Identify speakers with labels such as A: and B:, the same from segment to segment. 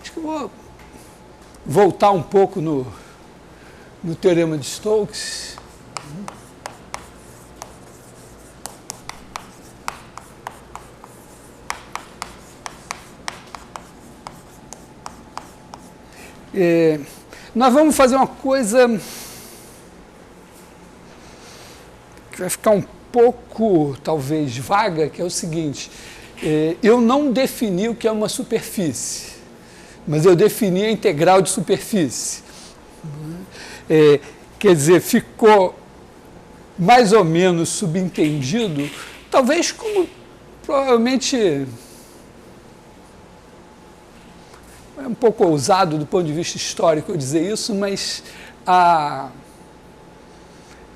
A: Acho que eu vou voltar um pouco no Teorema de Stokes. Nós vamos fazer uma coisa que vai ficar um pouco, talvez, vaga, que é o seguinte: eu não defini o que é uma superfície, mas eu defini a integral de superfície. Quer dizer, ficou mais ou menos subentendido, talvez como provavelmente é um pouco ousado do ponto de vista histórico eu dizer isso, mas a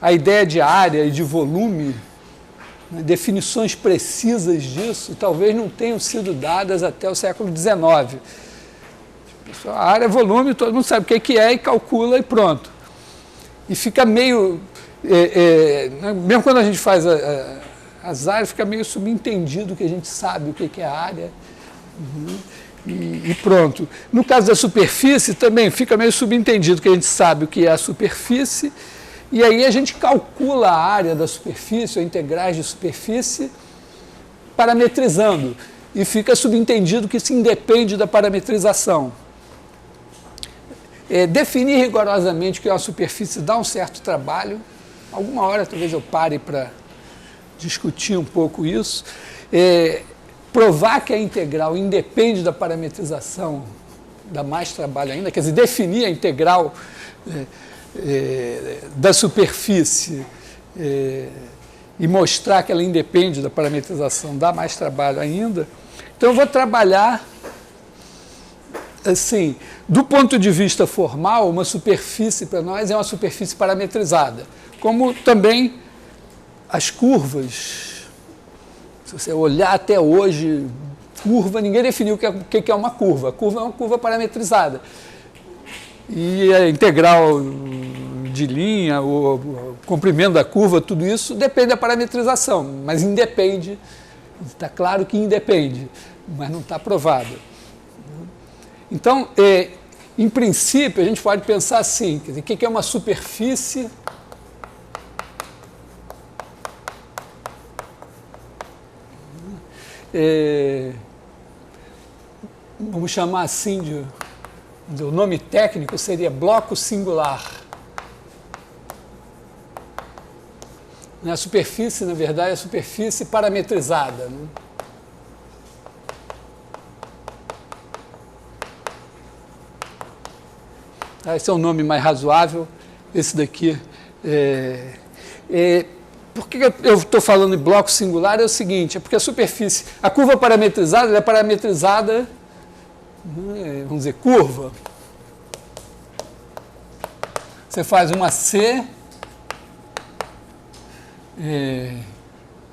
A: ideia de área e de volume, né, definições precisas disso, talvez não tenham sido dadas até o século XIX. A área é volume, todo mundo sabe o que é e calcula e pronto. E fica meio... mesmo quando a gente faz as áreas, fica meio subentendido que a gente sabe o que é a área. E pronto. No caso da superfície, também fica meio subentendido que a gente sabe o que é a superfície, e aí a gente calcula a área da superfície, ou integrais de superfície, parametrizando. E fica subentendido que isso independe da parametrização. Definir rigorosamente o que é uma superfície dá um certo trabalho. Alguma hora talvez eu pare para discutir um pouco isso. Provar que a integral independe da parametrização dá mais trabalho ainda, quer dizer, definir a integral da superfície e mostrar que ela independe da parametrização dá mais trabalho ainda. Então eu vou trabalhar assim, do ponto de vista formal, uma superfície para nós é uma superfície parametrizada, como também as curvas. Se você olhar até hoje, curva, ninguém definiu o que é uma curva. A curva é uma curva parametrizada. E a integral de linha, o comprimento da curva, tudo isso depende da parametrização, mas independe. Está claro que independe, mas não está provado. Então, em princípio, a gente pode pensar assim, quer dizer, o que é uma superfície? Vamos chamar assim, o nome técnico seria bloco singular. A superfície, na verdade, é a superfície parametrizada, né? Esse é um nome mais razoável, esse daqui. Por que eu estou falando em bloco singular? É o seguinte, é porque a superfície, a curva parametrizada, ela é parametrizada, vamos dizer, curva. Você faz uma C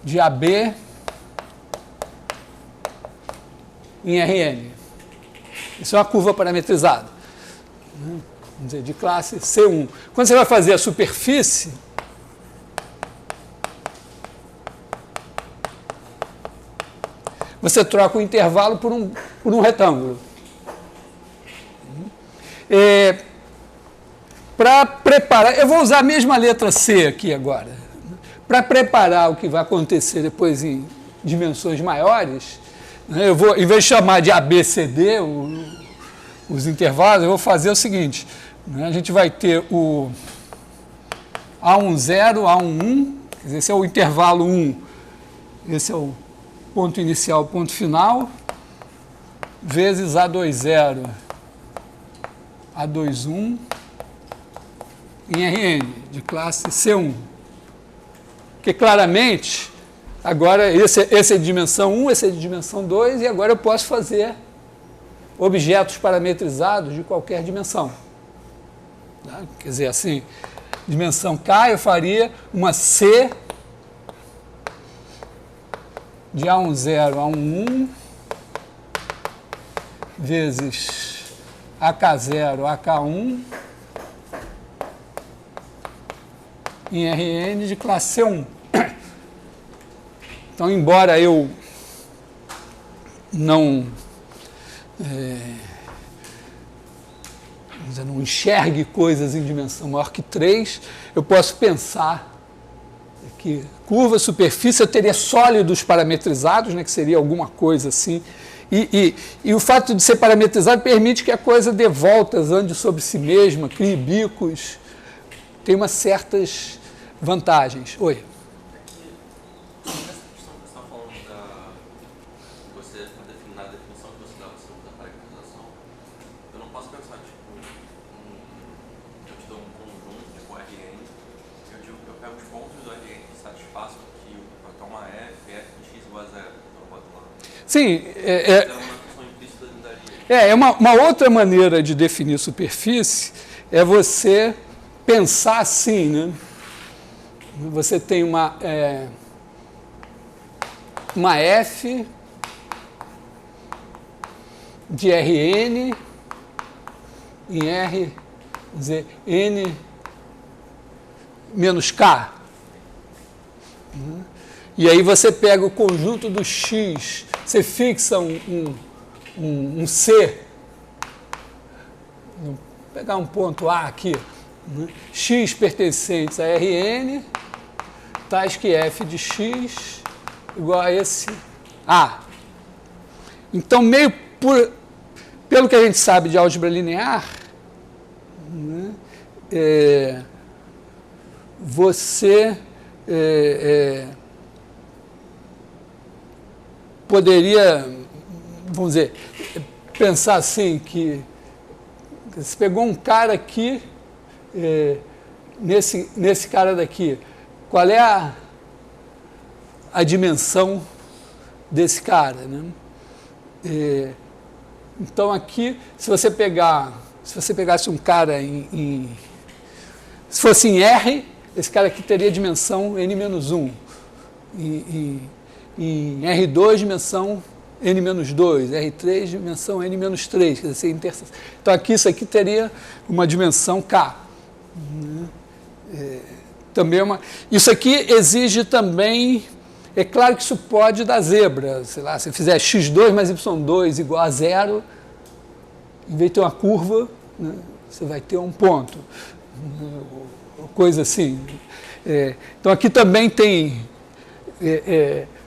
A: de AB em Rn. Isso é uma curva parametrizada. Vamos dizer, de classe C1. Quando você vai fazer a superfície, você troca o intervalo por um retângulo. Para preparar, eu vou usar a mesma letra C aqui agora. Para preparar o que vai acontecer depois em dimensões maiores, né, eu vou, em vez de chamar de ABCD, os intervalos, eu vou fazer o seguinte, né, a gente vai ter o A10, A11, quer dizer, esse é o intervalo 1, esse é o ponto inicial, ponto final, vezes A20, A21, em Rn, de classe C1. Porque claramente, agora esse é de dimensão 1, esse é de dimensão 2, e agora eu posso fazer objetos parametrizados de qualquer dimensão. Tá? Quer dizer, assim, dimensão K, eu faria uma C de A10, A11, vezes AK0, AK1, em Rn de classe C1. Então, embora eu não enxergue coisas em dimensão maior que 3, eu posso pensar que curva, superfície, eu teria sólidos parametrizados, né, que seria alguma coisa assim, e o fato de ser parametrizado permite que a coisa dê voltas, ande sobre si mesma, crie bicos, tem umas certas vantagens. Oi? Sim, uma outra maneira de definir superfície é você pensar assim, né? Você tem uma F de Rn em R, dizer, N menos K. E aí você pega o conjunto do X, você fixa um C, vou pegar um ponto A aqui, né? X pertencentes a Rn, tais que F de X igual a esse A. Então, pelo que a gente sabe de álgebra linear, né, você poderia, vamos dizer, pensar assim, que você pegou um cara aqui, nesse cara daqui, qual é a dimensão desse cara, né? Então aqui, se você pegasse um cara se fosse em R, esse cara aqui teria dimensão n-1, em R2 dimensão n-2, R3 dimensão n-3, quer dizer, então aqui isso aqui teria uma dimensão K. Também isso aqui exige também, é claro que isso pode dar zebra, sei lá, se fizer x2 mais y2 igual a 0, em vez de ter uma curva, né, você vai ter um ponto, coisa assim. Então aqui também tem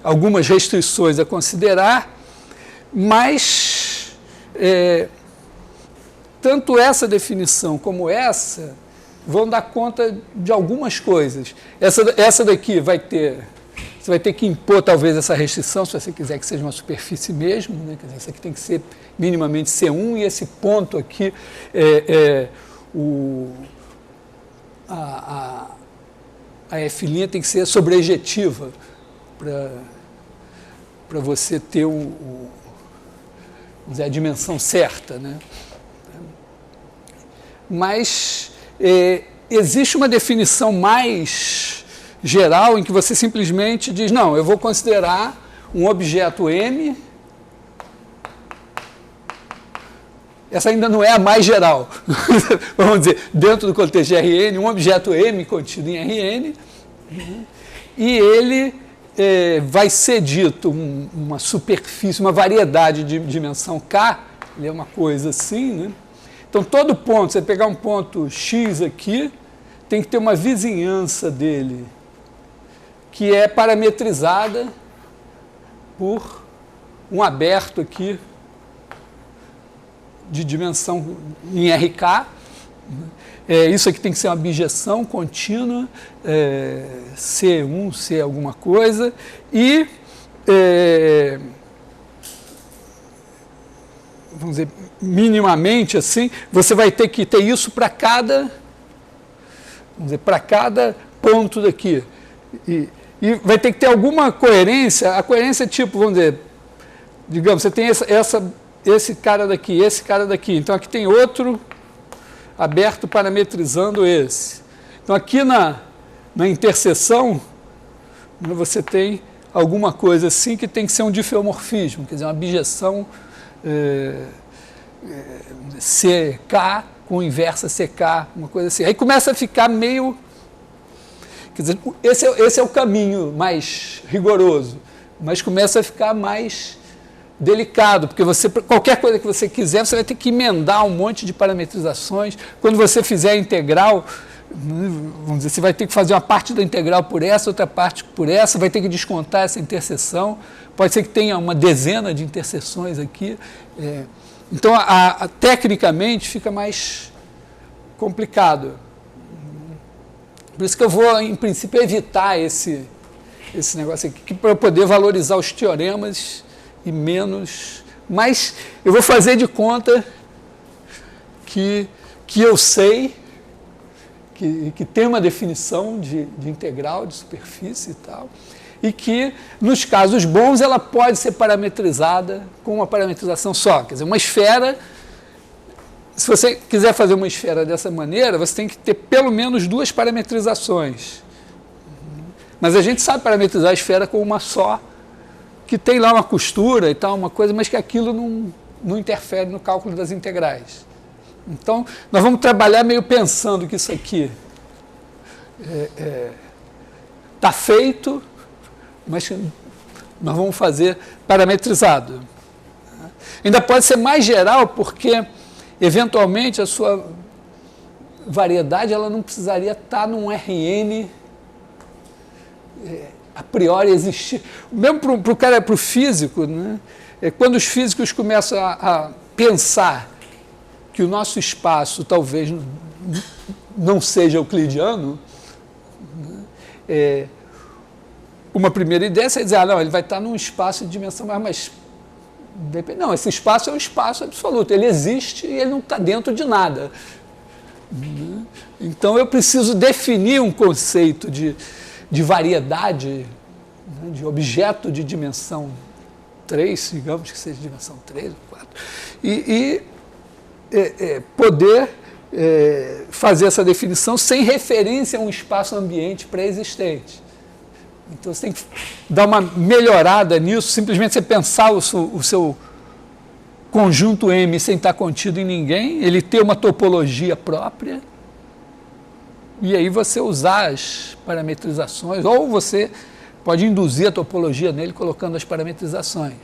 A: algumas restrições a considerar, mas tanto essa definição como essa vão dar conta de algumas coisas. Essa daqui você vai ter que impor talvez essa restrição, se você quiser que seja uma superfície mesmo, né? Quer dizer, isso aqui tem que ser minimamente C1, e esse ponto aqui a F' tem que ser sobrejetiva para você ter vamos dizer, a dimensão certa, né? Mas existe uma definição mais geral em que você simplesmente diz, não, eu vou considerar um objeto M, essa ainda não é a mais geral, vamos dizer, dentro do contexto de Rn, um objeto M contido em Rn, e ele vai ser dito uma superfície, uma variedade de dimensão K, ele é uma coisa assim, né? Então, todo ponto, você pegar um ponto X aqui, tem que ter uma vizinhança dele, que é parametrizada por um aberto aqui de dimensão em RK. Isso aqui tem que ser uma bijeção contínua, C1, C alguma coisa, e vamos dizer, minimamente assim, você vai ter que ter isso para cada ponto daqui. E vai ter que ter alguma coerência. A coerência é tipo, vamos dizer, digamos, você tem esse cara daqui, então aqui tem outro aberto parametrizando esse. Então aqui na interseção, você tem alguma coisa assim que tem que ser um difeomorfismo, quer dizer, uma bijeção CK com inversa CK, uma coisa assim. Aí começa a ficar meio... Quer dizer, esse é o caminho mais rigoroso, mas começa a ficar mais delicado, porque qualquer coisa que você quiser, você vai ter que emendar um monte de parametrizações. Quando você fizer a integral, vamos dizer, você vai ter que fazer uma parte da integral por essa, outra parte por essa, vai ter que descontar essa interseção. Pode ser que tenha uma dezena de interseções aqui. Então, tecnicamente, fica mais complicado. Por isso que eu vou, em princípio, evitar esse negócio aqui, para eu poder valorizar os teoremas e menos... Mas eu vou fazer de conta que eu sei que tem uma definição de integral, de superfície e tal, e que, nos casos bons, ela pode ser parametrizada com uma parametrização só. Quer dizer, uma esfera, se você quiser fazer uma esfera dessa maneira, você tem que ter pelo menos duas parametrizações. Mas a gente sabe parametrizar a esfera com uma só, que tem lá uma costura e tal, uma coisa, mas que aquilo não interfere no cálculo das integrais. Então, nós vamos trabalhar meio pensando que isso aqui está feito, mas nós vamos fazer parametrizado. Ainda pode ser mais geral, porque, eventualmente, a sua variedade ela não precisaria estar num RN a priori existir. Mesmo para o físico, né? Quando os físicos começam a pensar que o nosso espaço talvez não seja euclidiano, né? Uma primeira ideia é dizer, não, ele vai estar num espaço de dimensão mais... Não, esse espaço é um espaço absoluto, ele existe e ele não está dentro de nada. Então eu preciso definir um conceito de variedade, né, de objeto de dimensão 3, digamos que seja dimensão 3 ou 4, e poder fazer essa definição sem referência a um espaço ambiente pré-existente. Então você tem que dar uma melhorada nisso, simplesmente você pensar o seu conjunto M sem estar contido em ninguém, ele ter uma topologia própria, e aí você usar as parametrizações, ou você pode induzir a topologia nele colocando as parametrizações.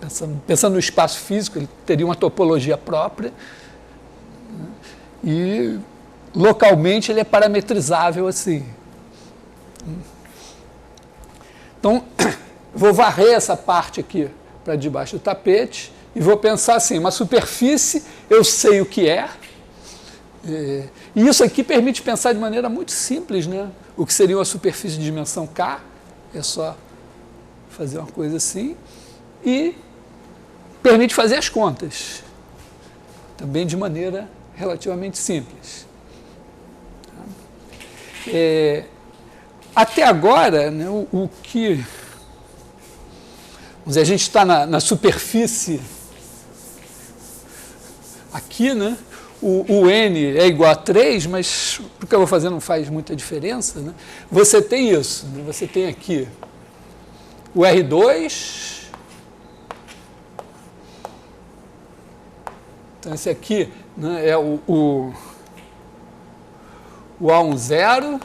A: Mas pensando no espaço físico, ele teria uma topologia própria, né? E localmente ele é parametrizável assim. Então, vou varrer essa parte aqui para debaixo do tapete e vou pensar assim, uma superfície, eu sei o que é, e isso aqui permite pensar de maneira muito simples, né? O que seria uma superfície de dimensão K, é só fazer uma coisa assim, e permite fazer as contas, também de maneira relativamente simples. Até agora, né, o que... Vamos dizer, a gente está na superfície aqui, né? O N é igual a 3, mas o que eu vou fazer não faz muita diferença, né? Você tem isso, né? Você tem aqui o R2, então esse aqui, né, é o A10,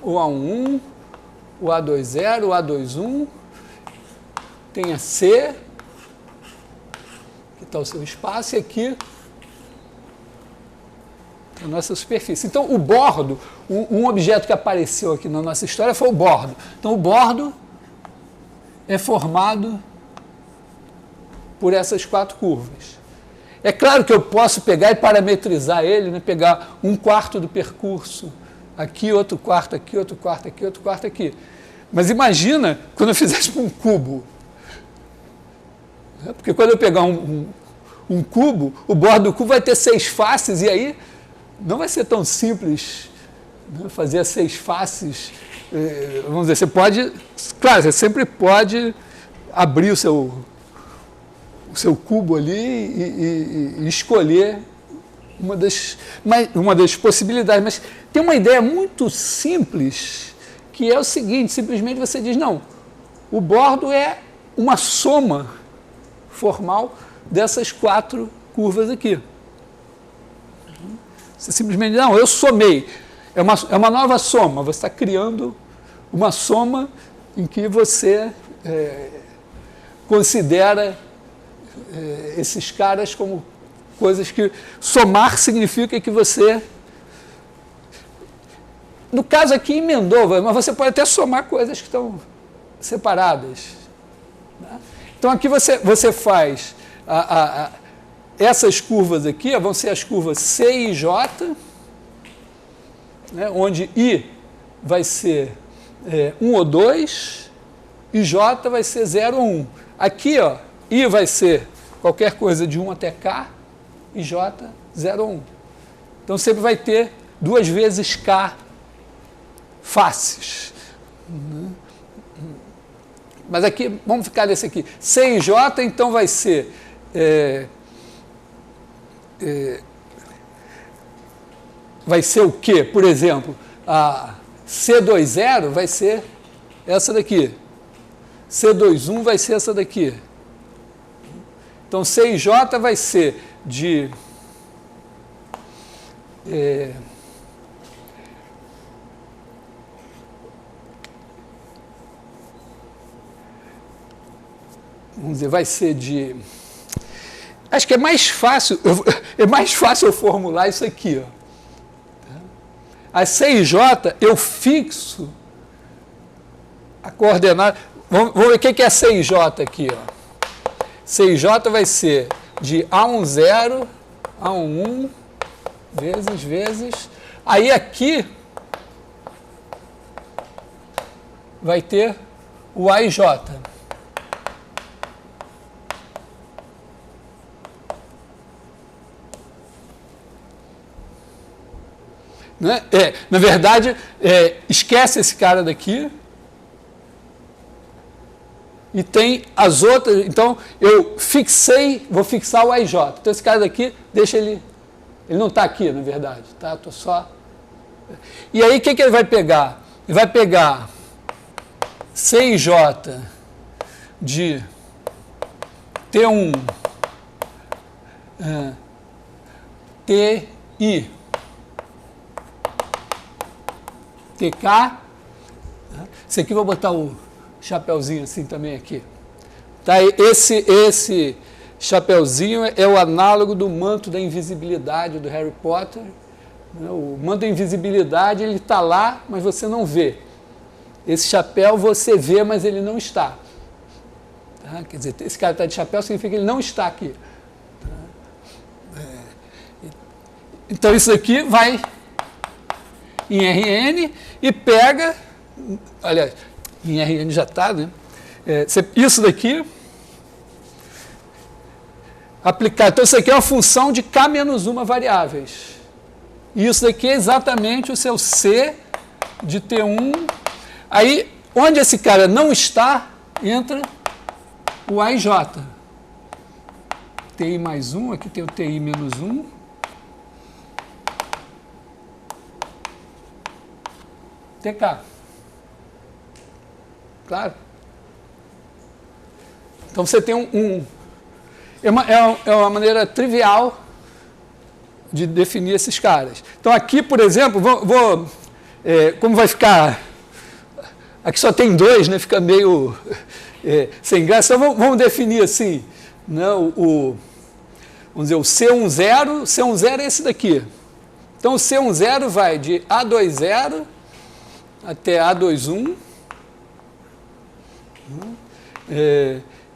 A: o A11, o A20, o A21, tem a C, que está o seu espaço, e aqui a nossa superfície. Então, o bordo, um objeto que apareceu aqui na nossa história foi o bordo. Então, o bordo é formado por essas 4 curvas. É claro que eu posso pegar e parametrizar ele, né? Pegar 1/4 do percurso aqui, outro quarto aqui, outro quarto aqui, outro quarto aqui. Mas imagina quando eu fizesse um cubo. Porque quando eu pegar um cubo, o bordo do cubo vai ter 6 faces, e aí não vai ser tão simples, né, fazer as 6 faces. Vamos dizer, você pode... Claro, você sempre pode abrir o seu cubo ali e escolher uma das possibilidades. Mas tem uma ideia muito simples, que é o seguinte, simplesmente você diz, não, o bordo é uma soma formal dessas 4 curvas aqui. Você simplesmente, não, eu somei. É uma nova soma, você está criando uma soma em que você considera esses caras como coisas que somar significa que você... No caso aqui, emendou, mas você pode até somar coisas que estão separadas. Né? Então, aqui você faz essas curvas aqui, vão ser as curvas C e J, né, onde I vai ser 1 ou 2 e J vai ser 0 ou 1. Aqui, ó, I vai ser qualquer coisa de 1 até K e J 0 ou 1. Então, sempre vai ter 2 vezes K faces. Mas aqui, vamos ficar nesse aqui. C e J, então, vai ser... vai ser o quê? Por exemplo, a C20 vai ser essa daqui. C21 vai ser essa daqui. Então, C e J vai ser de... vamos dizer, vai ser de... Acho que é mais fácil eu formular isso aqui. Ó. A C e J, eu fixo a coordenada... Vamos ver o que é C e J aqui. Ó. C e J vai ser de A10, A11, vezes... Aí aqui vai ter o A e J. Né? Na verdade, esquece esse cara daqui e tem as outras. Então, eu vou fixar o AIJ. Então, esse cara daqui, deixa ele não está aqui, na verdade. Tá? Tô só... E aí, o que ele vai pegar? Ele vai pegar C e J de T1, TI, TK, esse aqui vou botar o chapeuzinho assim também aqui. Tá? Esse chapeuzinho é o análogo do manto da invisibilidade do Harry Potter. O manto da invisibilidade, ele está lá, mas você não vê. Esse chapéu você vê, mas ele não está. Tá? Quer dizer, esse cara está de chapéu significa que ele não está aqui. Tá? Então isso aqui vai em RN e pega, aliás, em RN já está, né? Isso daqui, aplicar, então isso aqui é uma função de K menos uma variáveis. E isso daqui é exatamente o seu C de T1. Aí, onde esse cara não está, entra o AIJ. TI mais 1, aqui tem o TI menos 1. TK. Claro? Então você tem é uma maneira trivial de definir esses caras. Então aqui, por exemplo, como vai ficar... Aqui só tem 2, né? Fica meio sem graça. Então vamos definir assim, né? Vamos dizer, o C10, C10 é esse daqui. Então o C10 vai de A20 até A21,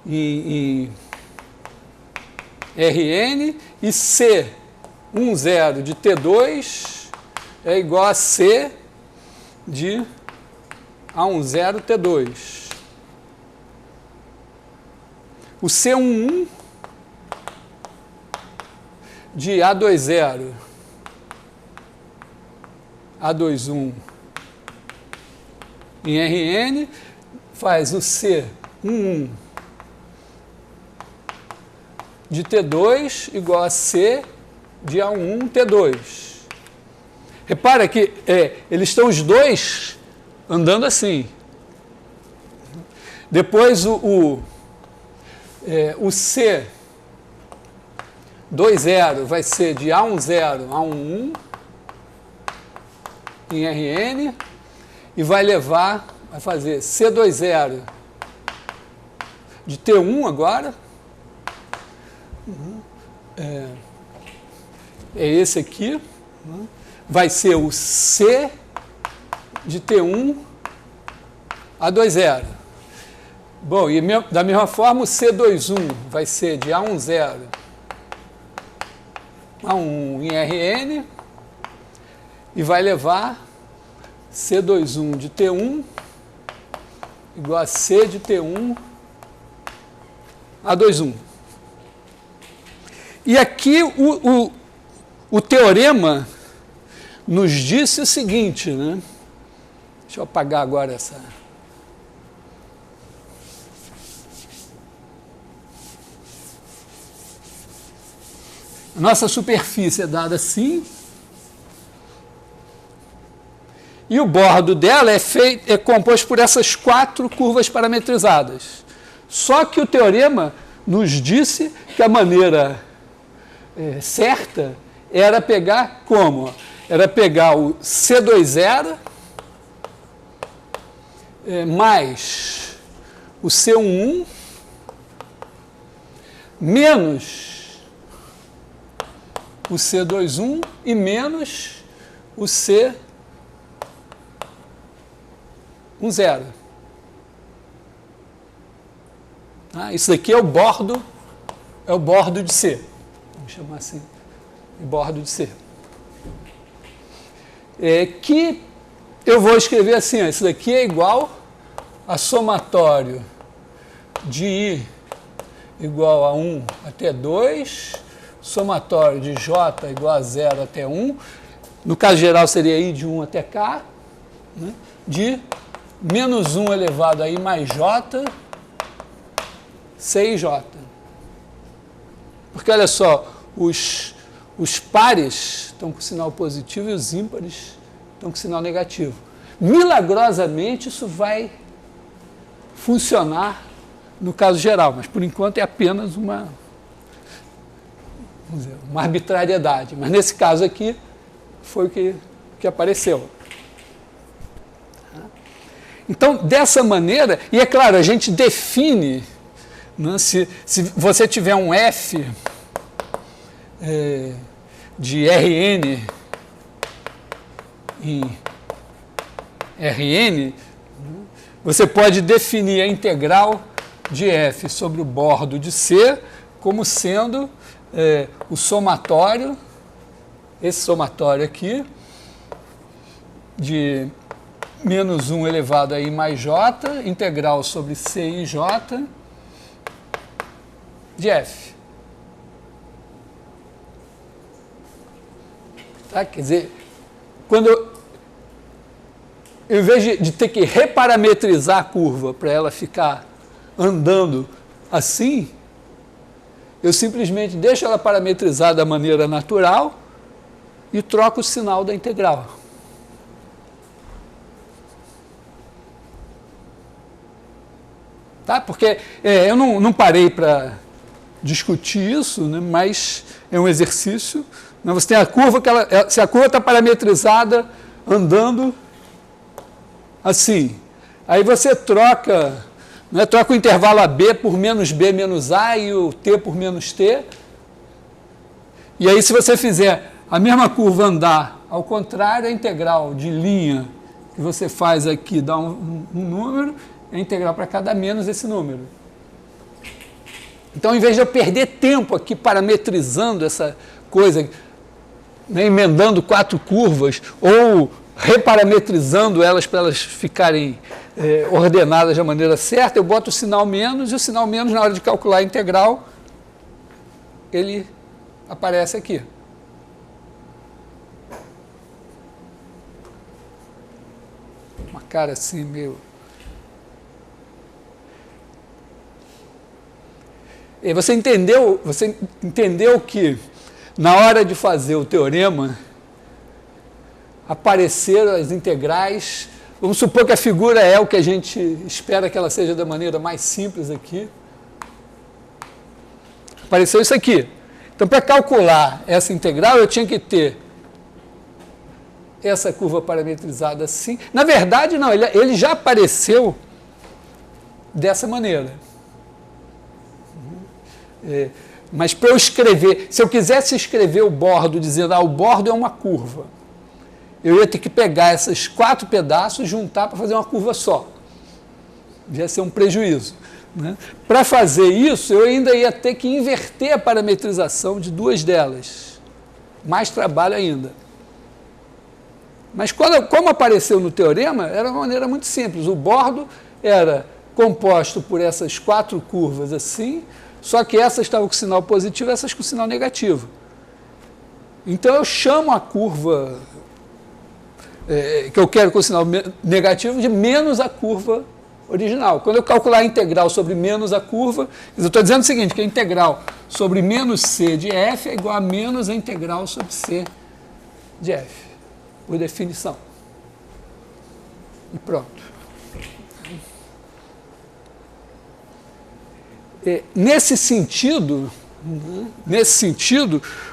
A: em RN, e C10 de T2 é igual a C de A10 T2. O C11 de A20 A21 em RN faz o C11 de T2 igual a C de A1 T2. Repara que eles estão os dois andando assim. Depois o C20 vai ser de A10 A11 em RN e vai fazer C20 de T1 agora. É esse aqui. Vai ser o C de T1 A20. Bom, e da mesma forma o C21 vai ser de A10 A1 em Rn e vai levar C21 de T1 igual a C de T1 A21. E aqui o teorema nos disse o seguinte, né? Deixa eu apagar agora essa... A nossa superfície é dada assim, e o bordo dela é composto por essas 4 curvas parametrizadas. Só que o teorema nos disse que a maneira certa era pegar como? Era pegar o C20 mais o C11 menos o C21 e menos o C10. Isso daqui é o bordo de C. Vamos chamar assim, de bordo de C. Que eu vou escrever assim, isso daqui é igual a somatório de I igual a 1 até 2, somatório de J igual a 0 até 1, no caso geral seria I de 1 até K, né, de menos 1 elevado a I mais J, CIJ. Porque olha só, os pares estão com sinal positivo e os ímpares estão com sinal negativo. Milagrosamente isso vai funcionar no caso geral, mas por enquanto é apenas uma arbitrariedade. Mas nesse caso aqui foi o que apareceu. Então, dessa maneira, e é claro, a gente define, né, se você tiver um F de Rn em Rn, você pode definir a integral de F sobre o bordo de C como sendo o somatório, esse somatório aqui, de menos 1 elevado a I mais J, integral sobre C e J de F. Tá? Quer dizer, quando em vez de ter que reparametrizar a curva para ela ficar andando assim, eu simplesmente deixo ela parametrizada da maneira natural e troco o sinal da integral. Tá? Porque eu não parei para discutir isso, né, mas é um exercício. Né, você tem a curva, se a curva está parametrizada andando assim, aí você troca, né, troca o intervalo AB por menos B menos A e o T por menos T. E aí se você fizer a mesma curva andar ao contrário, a integral de linha que você faz aqui dá um número, a integral para cada menos esse número. Então, em vez de eu perder tempo aqui parametrizando essa coisa, né, emendando 4 curvas, ou reparametrizando elas para elas ficarem ordenadas da maneira certa, eu boto o sinal menos, e o sinal menos, na hora de calcular a integral, ele aparece aqui. Uma cara assim, meio... E você entendeu que, na hora de fazer o teorema, apareceram as integrais. Vamos supor que a figura é o que a gente espera que ela seja da maneira mais simples aqui. Apareceu isso aqui. Então, para calcular essa integral, eu tinha que ter essa curva parametrizada assim. Na verdade, não, ele já apareceu dessa maneira. Mas para eu escrever, se eu quisesse escrever o bordo, dizendo, o bordo é uma curva, eu ia ter que pegar esses 4 pedaços e juntar para fazer uma curva só. Ia ser um prejuízo. Né? Para fazer isso, eu ainda ia ter que inverter a parametrização de 2 delas. Mais trabalho ainda. Mas como apareceu no teorema, era uma maneira muito simples. O bordo era composto por essas 4 curvas assim, só que essas estavam com sinal positivo e essas com sinal negativo. Então eu chamo a curva que eu quero com sinal negativo de menos a curva original. Quando eu calcular a integral sobre menos a curva, eu estou dizendo o seguinte, que a integral sobre menos c de f é igual a menos a integral sobre c de f, por definição. E pronto. Nesse sentido,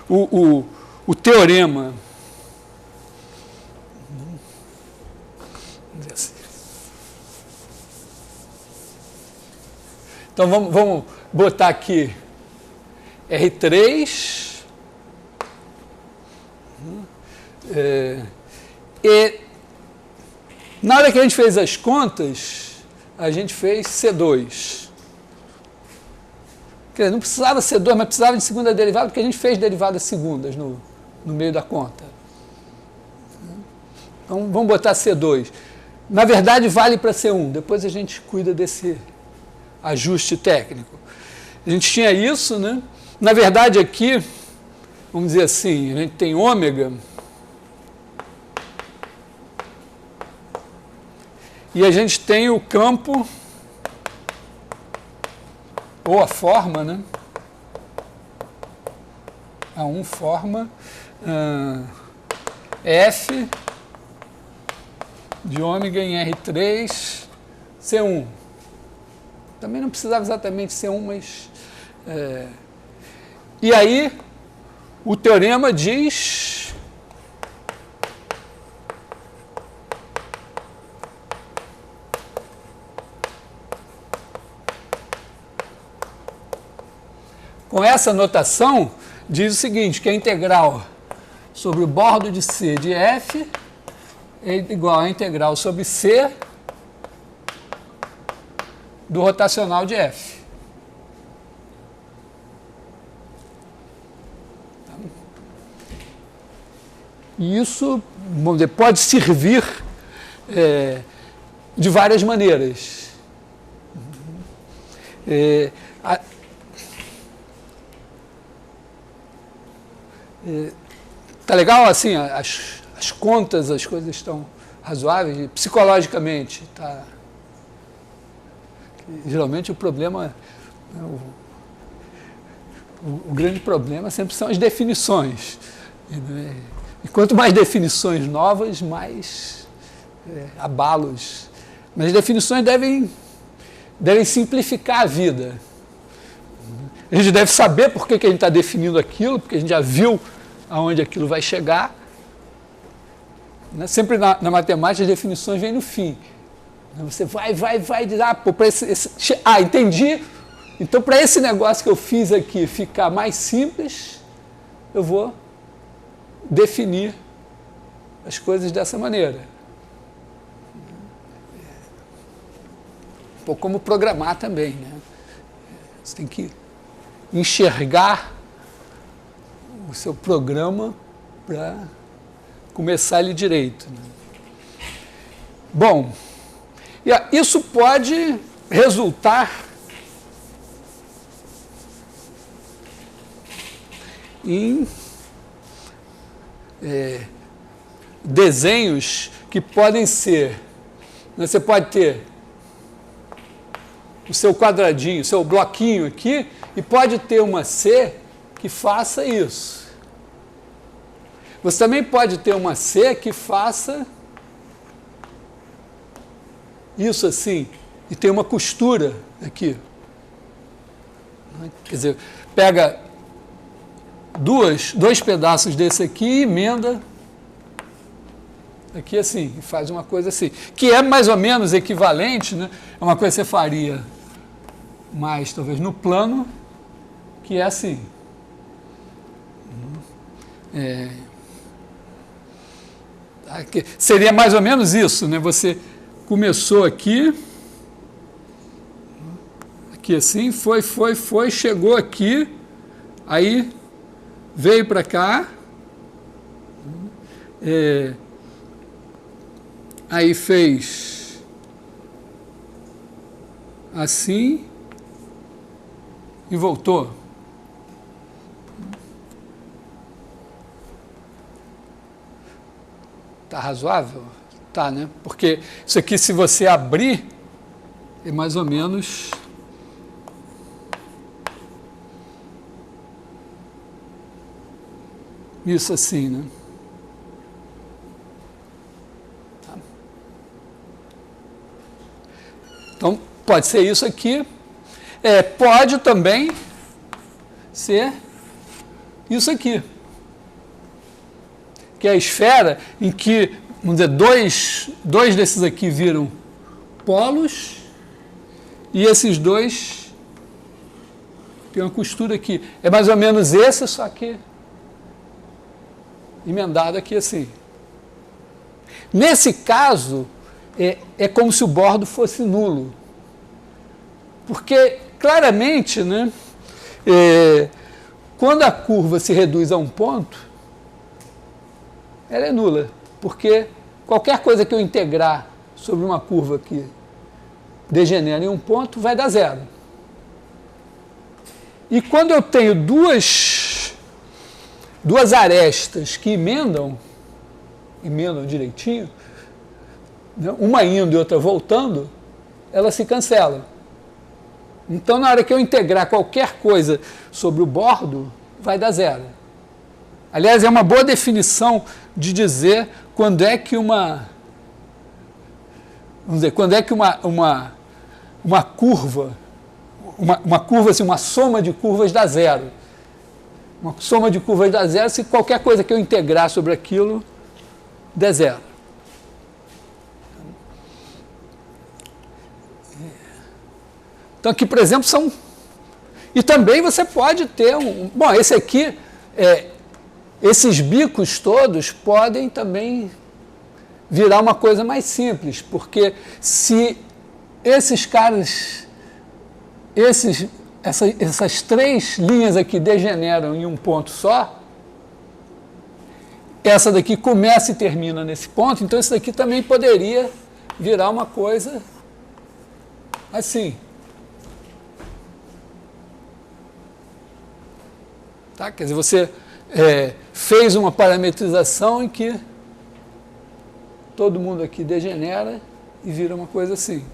A: o teorema então vamos botar aqui R3 e na hora que a gente fez as contas, a gente fez C2. Quer dizer, não precisava C2, mas precisava de segunda derivada, porque a gente fez derivadas segundas no meio da conta. Então, vamos botar C2. Na verdade, vale para C1. Depois a gente cuida desse ajuste técnico. A gente tinha isso, né? Na verdade, aqui, vamos dizer assim, a gente tem ômega e a gente tem o campo ou a forma, né? A1 forma F de ômega em R3, C1. Também não precisava exatamente C1, mas... E aí, o teorema diz... Com essa notação, diz o seguinte, que a integral sobre o bordo de C de F é igual à integral sobre C do rotacional de F. E isso pode servir de várias maneiras. Tá legal? Assim, as contas, as coisas estão razoáveis, psicologicamente, tá... Geralmente o problema, o grande problema sempre são as definições. E quanto mais definições novas, mais abalos. Mas as definições devem simplificar a vida. A gente deve saber por que a gente está definindo aquilo, porque a gente já viu aonde aquilo vai chegar. Sempre na matemática as definições vêm no fim. Você vai, diz, entendi. Então, para esse negócio que eu fiz aqui ficar mais simples, eu vou definir as coisas dessa maneira. Um pouco como programar também, né? Você tem que enxergar o seu programa para começar ele direito. Né? Bom, isso pode resultar em desenhos que podem ser... Você pode ter o seu quadradinho, o seu bloquinho aqui, e pode ter uma C que faça isso. Você também pode ter uma C que faça isso assim, e tem uma costura aqui. Quer dizer, pega dois pedaços desse aqui e emenda aqui assim, e faz uma coisa assim, que é mais ou menos equivalente, né? É uma coisa que você faria mais, talvez, no plano, que é assim. Seria mais ou menos isso, né? Você começou aqui assim, foi, chegou aqui, aí veio para cá, aí fez assim e voltou. Tá razoável? Tá, né? Porque isso aqui, se você abrir, é mais ou menos isso assim, né? Tá. Então, pode ser isso aqui. Pode também ser isso aqui, que é a esfera em que, vamos dizer, dois desses aqui viram polos e esses dois tem uma costura aqui. É mais ou menos esse, só que emendado aqui assim. Nesse caso, é como se o bordo fosse nulo. Porque, claramente, né, quando a curva se reduz a um ponto, ela é nula. Porque qualquer coisa que eu integrar sobre uma curva que degenera em um ponto, vai dar zero. E quando eu tenho duas arestas que emendam direitinho, né, uma indo e outra voltando, elas se cancelam. Então, na hora que eu integrar qualquer coisa sobre o bordo, vai dar zero. Aliás, é uma boa definição de dizer quando é que uma curva, assim, uma soma de curvas dá zero. Uma soma de curvas dá zero se qualquer coisa que eu integrar sobre aquilo der zero. Então aqui, por exemplo, são... E também você pode ter Bom, esse aqui, esses bicos todos podem também virar uma coisa mais simples, porque se esses caras, essas três linhas aqui degeneram em um ponto só, essa daqui começa e termina nesse ponto, então isso daqui também poderia virar uma coisa assim. Tá? Quer dizer, você fez uma parametrização em que todo mundo aqui degenera e vira uma coisa assim.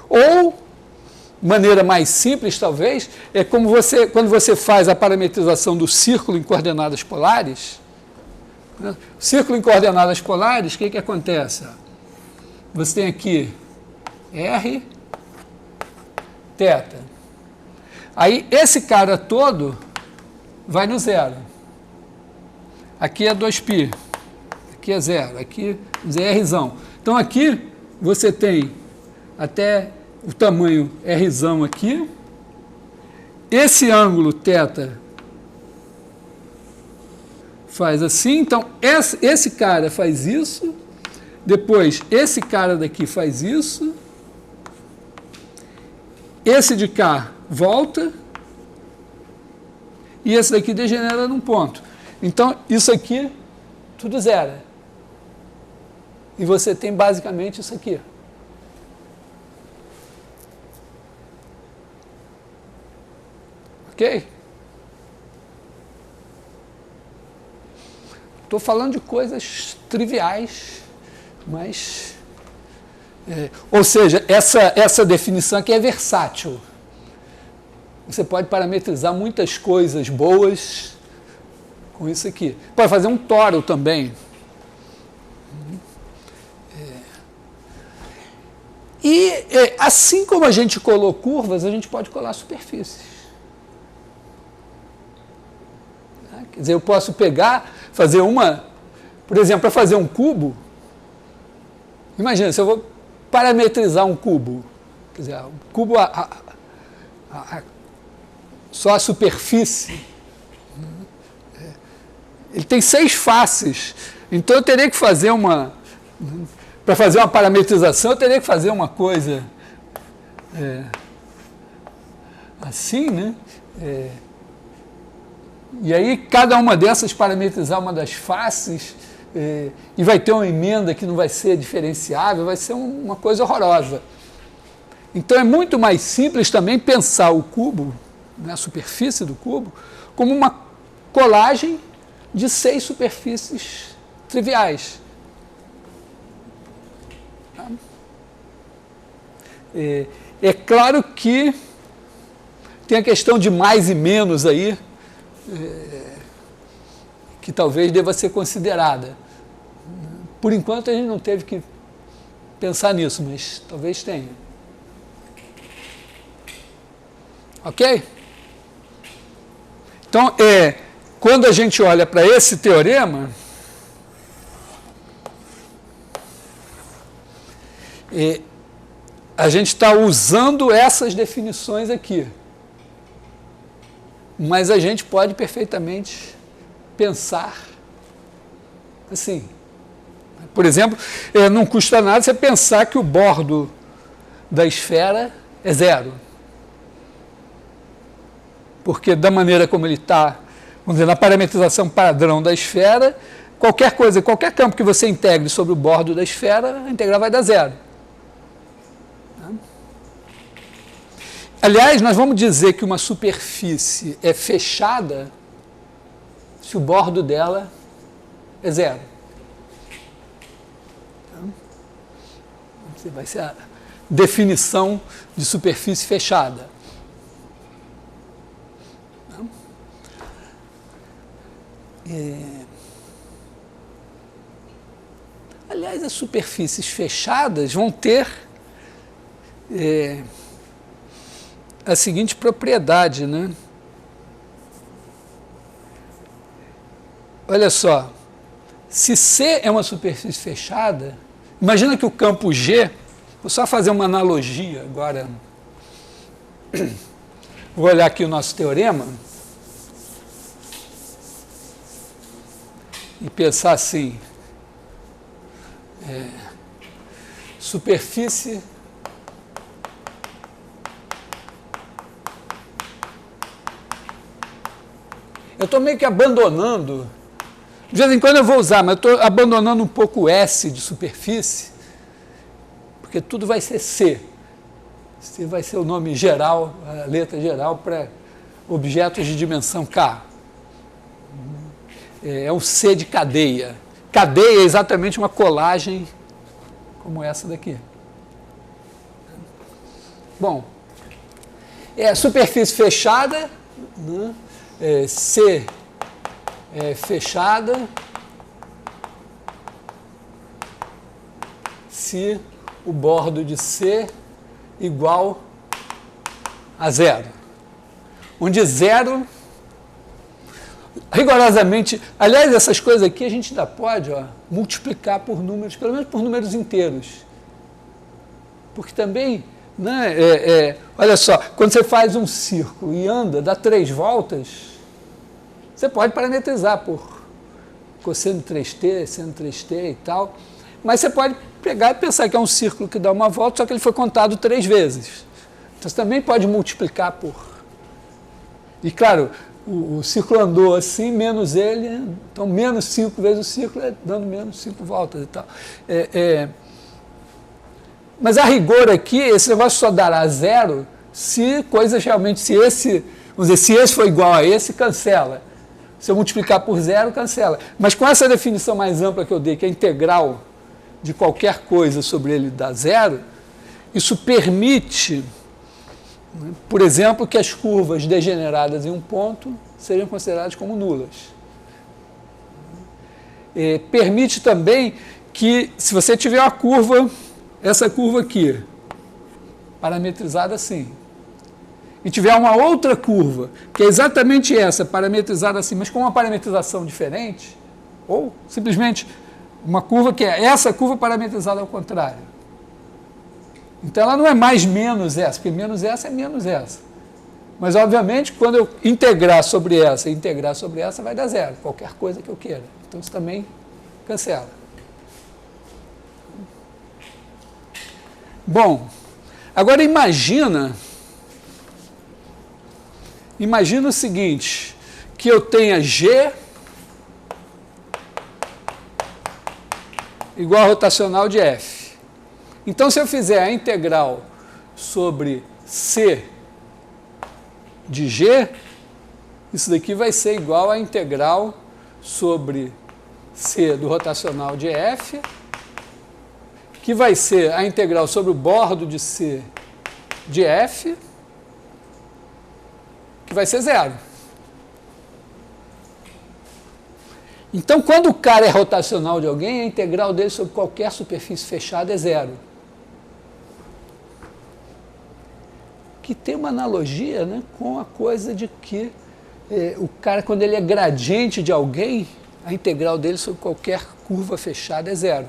A: Ou, maneira mais simples, talvez, é como quando você faz a parametrização do círculo em coordenadas polares, né? Círculo em coordenadas polares, o que acontece? Você tem aqui R, θ. Aí, esse cara todo vai no zero. Aqui é 2π, aqui é zero, aqui é Rzão. Então, aqui você tem até o tamanho Rzão aqui. Esse ângulo θ faz assim. Então, esse cara faz isso. Depois, esse cara daqui faz isso. Esse de cá volta. E esse daqui degenera num ponto. Então, isso aqui, tudo zero. E você tem basicamente isso aqui. Ok? Estou falando de coisas triviais, mas... ou seja, essa definição aqui é versátil. Você pode parametrizar muitas coisas boas com isso aqui. Pode fazer um toro também. E assim como a gente colou curvas, a gente pode colar superfícies. Quer dizer, eu posso pegar, fazer por exemplo, para fazer um cubo, imagina, se eu vou parametrizar um cubo, quer dizer, o cubo, só a superfície. Ele tem 6 faces, então eu teria que fazer para fazer uma parametrização, eu teria que fazer uma coisa assim, né? E aí cada uma dessas parametrizar uma das faces, e vai ter uma emenda que não vai ser diferenciável, vai ser uma coisa horrorosa. Então é muito mais simples também pensar o cubo, né, a superfície do cubo, como uma colagem de 6 superfícies triviais. É claro que tem a questão de mais e menos aí, que talvez deva ser considerada. Por enquanto a gente não teve que pensar nisso, mas talvez tenha. Ok? Então, quando a gente olha para esse teorema, a gente está usando essas definições aqui. Mas a gente pode perfeitamente pensar assim. Por exemplo, não custa nada você pensar que o bordo da esfera é 0. Porque da maneira como ele está, vamos dizer, na parametrização padrão da esfera, qualquer coisa, qualquer campo que você integre sobre o bordo da esfera, a integral vai dar 0. Aliás, nós vamos dizer que uma superfície é fechada se o bordo dela é 0. Vai ser a definição de superfície fechada. Aliás, as superfícies fechadas vão ter a seguinte propriedade, né? Olha só, se C é uma superfície fechada, imagina que o campo G, vou só fazer uma analogia agora, vou olhar aqui o nosso teorema e pensar assim, superfície eu estou meio que abandonando, de vez em quando eu vou usar, mas eu estou abandonando um pouco o S de superfície, porque tudo vai ser C. C vai ser o nome geral, a letra geral para objetos de dimensão K. É um C de cadeia. Cadeia é exatamente uma colagem como essa daqui. Bom, superfície fechada, né? C fechada se o bordo de C igual a 0. Onde 0, rigorosamente, aliás, essas coisas aqui a gente ainda pode multiplicar por números, pelo menos por números inteiros. Porque também, né, olha só, quando você faz um círculo e anda, dá 3 voltas, você pode parametrizar por cosseno 3t, seno 3t e tal, mas você pode pegar e pensar que é um círculo que dá uma volta, só que ele foi contado 3 vezes. Então você também pode multiplicar por... E claro, o círculo andou assim, menos ele, então menos 5 vezes o círculo é dando menos 5 voltas e tal. Mas a rigor aqui, esse negócio só dará 0 se coisas realmente, se esse, vamos dizer, se esse for igual a esse, cancela. Se eu multiplicar por 0, cancela. Mas com essa definição mais ampla que eu dei, que a integral de qualquer coisa sobre ele dá 0, isso permite, por exemplo, que as curvas degeneradas em um ponto sejam consideradas como nulas. Permite também que, se você tiver uma curva, essa curva aqui, parametrizada assim, e tiver uma outra curva, que é exatamente essa, parametrizada assim, mas com uma parametrização diferente, ou simplesmente uma curva que é essa curva parametrizada ao contrário. Então ela não é mais menos essa, porque menos essa é menos essa. Mas, obviamente, quando eu integrar sobre essa e integrar sobre essa, vai dar zero, qualquer coisa que eu queira. Então, isso também cancela. Bom, agora imagina o seguinte, que eu tenha G igual a rotacional de F. Então, se eu fizer a integral sobre C de G, isso daqui vai ser igual à integral sobre C do rotacional de F, que vai ser a integral sobre o bordo de C de F, que vai ser zero. Então, quando o cara é rotacional de alguém, a integral dele sobre qualquer superfície fechada é zero. Que tem uma analogia, né, com a coisa de que o cara, quando ele é gradiente de alguém, a integral dele sobre qualquer curva fechada é zero.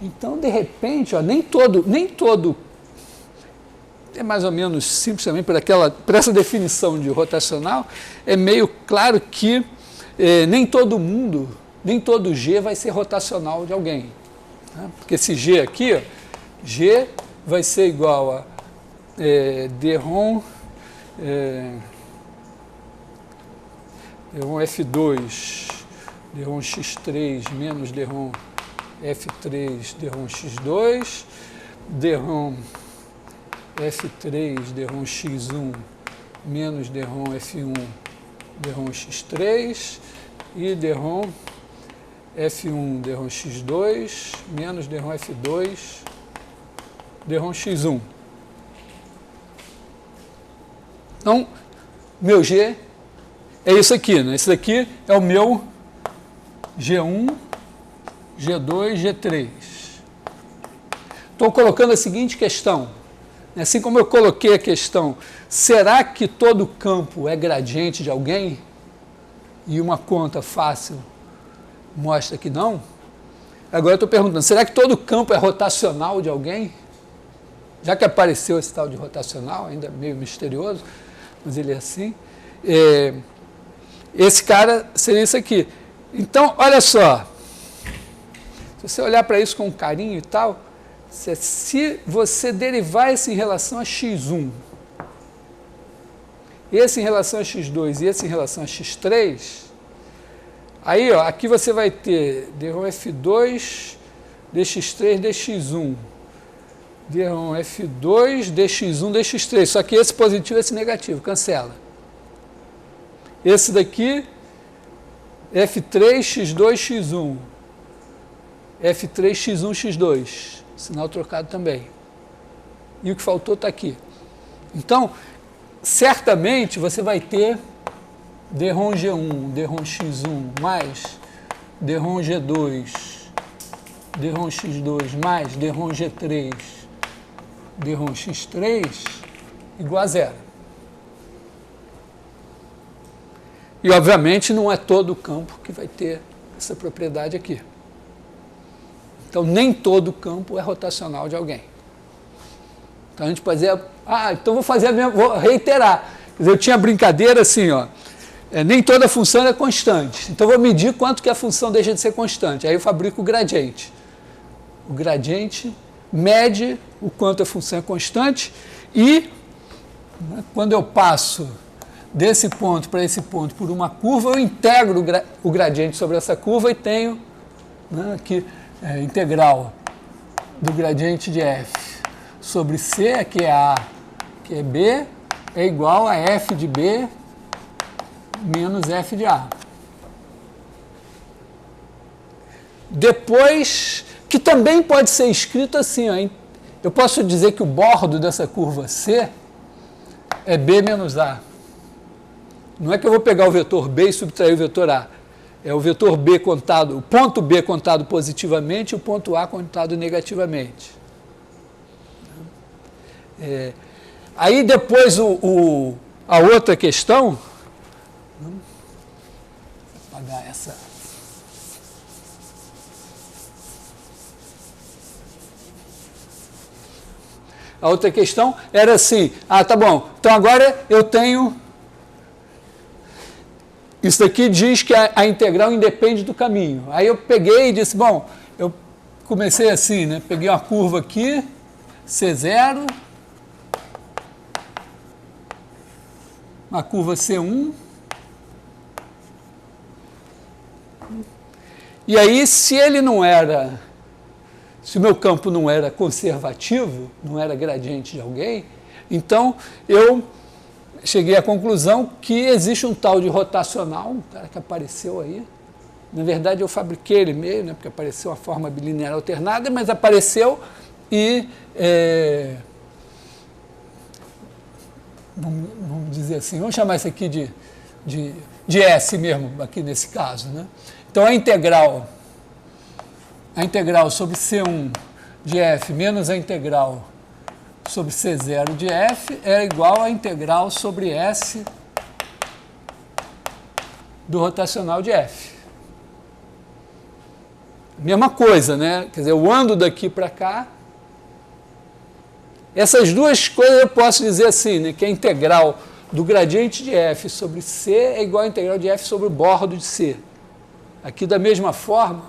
A: Então, de repente, ó, nem todo é mais ou menos simples também por essa definição de rotacional, é meio claro que nem todo G vai ser rotacional de alguém. Né? Porque esse G aqui, ó, G vai ser igual a dρ F2, dρ x3 menos dρ F3, dρ x2, dρ F3, dρ x1 menos dρ F1, dρ x3 e dρ F1, dρ x2 menos dρ F2, dρ x1. Então, meu G é isso aqui, né? Esse daqui é o meu G1, G2, G3. Estou colocando a seguinte questão, assim como eu coloquei a questão, será que todo campo é gradiente de alguém? E uma conta fácil mostra que não. Agora eu estou perguntando, será que todo campo é rotacional de alguém? Já que apareceu esse tal de rotacional, ainda meio misterioso, mas ele é assim. Esse cara seria isso aqui. Então, olha só, se você olhar para isso com carinho e tal, se você derivar isso em relação a x1, esse em relação a x2 e esse em relação a x3, aí, ó, aqui você vai ter dρ F2, dx3, dx1, dρ F2, dx1, dx3, só que esse positivo e esse negativo, cancela. Esse daqui, F3, x2, x1, F3, x1, x2, sinal trocado também. E o que faltou está aqui. Então, certamente você vai ter dρ G1, dρ x1 mais dρ G2, dρ x2 mais dρ G3, dρ x3 igual a zero. E, obviamente, não é todo o campo que vai ter essa propriedade aqui. Então, nem todo campo é rotacional de alguém. Então, a gente pode dizer, então vou reiterar. Quer dizer, eu tinha brincadeira assim, ó, nem toda função é constante. Então, vou medir quanto que a função deixa de ser constante. Aí eu fabrico o gradiente. O gradiente mede o quanto a função é constante e, né, quando eu passo desse ponto para esse ponto por uma curva, eu integro o gradiente sobre essa curva e tenho, né, aqui integral do gradiente de f sobre c, que é a, que é b, é igual a f de b menos f de a. Depois, que também pode ser escrito assim, ó, eu posso dizer que o bordo dessa curva c é b menos a. Não é que eu vou pegar o vetor b e subtrair o vetor a. É o vetor b contado, o ponto b contado positivamente e o ponto a contado negativamente. Aí depois a outra questão, vou apagar essa. A outra questão era assim, tá bom, então agora eu tenho... Isso daqui diz que a integral independe do caminho. Aí eu peguei e disse, bom, eu comecei assim, né? Peguei uma curva aqui, C0, uma curva C1, e aí se o meu campo não era conservativo, não era gradiente de alguém, então eu cheguei à conclusão que existe um tal de rotacional, um cara que apareceu aí. Na verdade, eu fabriquei ele meio, né, porque apareceu a forma bilinear alternada, mas apareceu e, vamos dizer assim, vamos chamar isso aqui de S mesmo, aqui nesse caso, né? Então, a integral sobre C1 de F menos a integral sobre C0 de F é igual à integral sobre S do rotacional de F. Mesma coisa, né? Quer dizer, eu ando daqui para cá. Essas duas coisas eu posso dizer assim, né? Que a integral do gradiente de F sobre C é igual à integral de F sobre o bordo de C. Aqui, da mesma forma,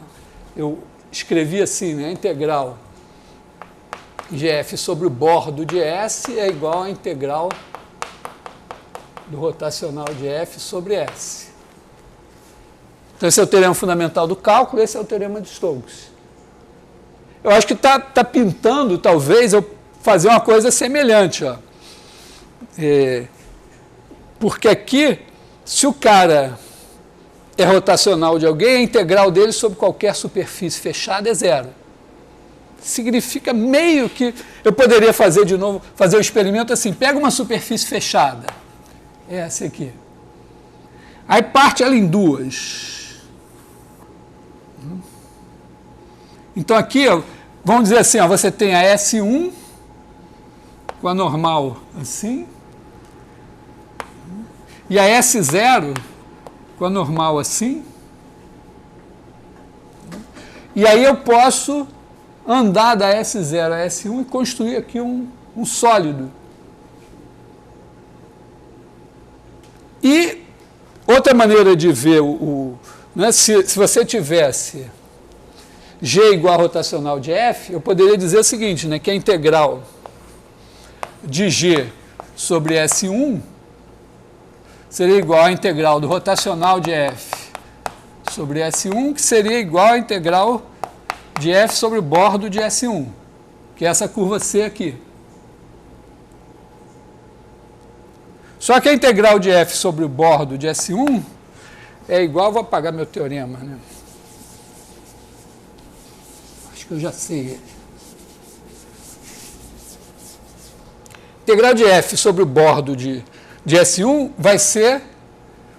A: eu escrevi assim, né? A integral de F sobre o bordo de S é igual à integral do rotacional de F sobre S. Então, esse é o teorema fundamental do cálculo, esse é o teorema de Stokes. Eu acho que está pintando, talvez, eu fazer uma coisa semelhante. Ó. Porque aqui, se o cara é rotacional de alguém, a integral dele sobre qualquer superfície fechada é zero. Significa meio que... Eu poderia fazer de novo, fazer um experimento assim, pega uma superfície fechada, essa aqui, aí parte ela em duas. Então aqui, ó, vamos dizer assim, ó, você tem a S1 com a normal assim, e a S0 com a normal assim, e aí eu posso andar da S0 a S1 e construir aqui um sólido. E outra maneira de ver né, se você tivesse G igual a rotacional de F, eu poderia dizer o seguinte, né, que a integral de G sobre S1 seria igual à integral do rotacional de F sobre S1, que seria igual à integral de F sobre o bordo de S1, que é essa curva C aqui. Só que a integral de F sobre o bordo de S1 é igual, vou apagar meu teorema, né? Acho que eu já sei ele. Integral de F sobre o bordo de S1 vai ser,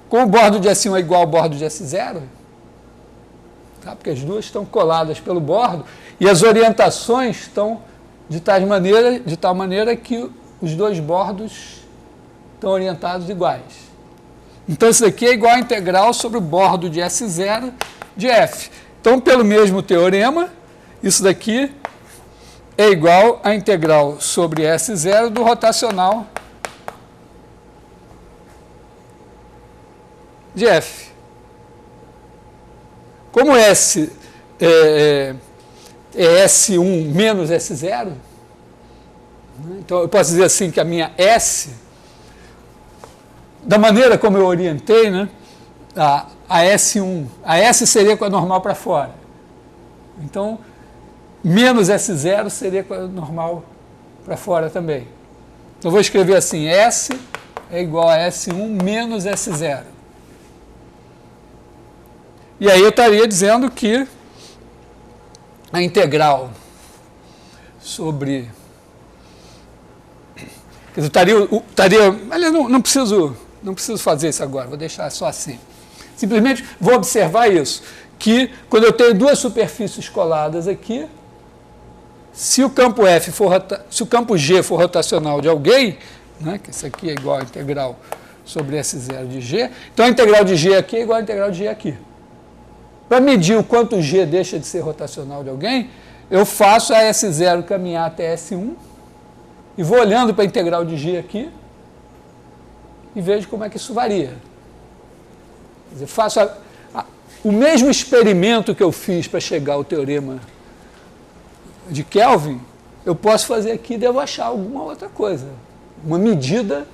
A: como o bordo de S1 é igual ao bordo de S0, tá? Porque as duas estão coladas pelo bordo e as orientações estão de tal maneira que os dois bordos estão orientados iguais. Então, isso aqui é igual à integral sobre o bordo de S0 de F. Então, pelo mesmo teorema, isso daqui é igual à integral sobre S0 do rotacional de F. Como S é S1 menos S0, então eu posso dizer assim que a minha S, da maneira como eu orientei, né, a S1, a S seria com a normal para fora. Então, menos S0 seria com a normal para fora também. Então, vou escrever assim, S é igual a S1 menos S0. E aí eu estaria dizendo que a integral sobre... Eu estaria aliás, não preciso fazer isso agora, vou deixar só assim. Simplesmente vou observar isso, que quando eu tenho duas superfícies coladas aqui, se o campo se o campo G for rotacional de alguém, né, que isso aqui é igual a integral sobre S0 de G, então a integral de G aqui é igual a integral de G aqui. Para medir o quanto G deixa de ser rotacional de alguém, eu faço a S0 caminhar até S1, e vou olhando para a integral de g aqui e vejo como é que isso varia. Quer dizer, faço o mesmo experimento que eu fiz para chegar ao teorema de Kelvin, eu posso fazer aqui e devo achar alguma outra coisa. Uma medida,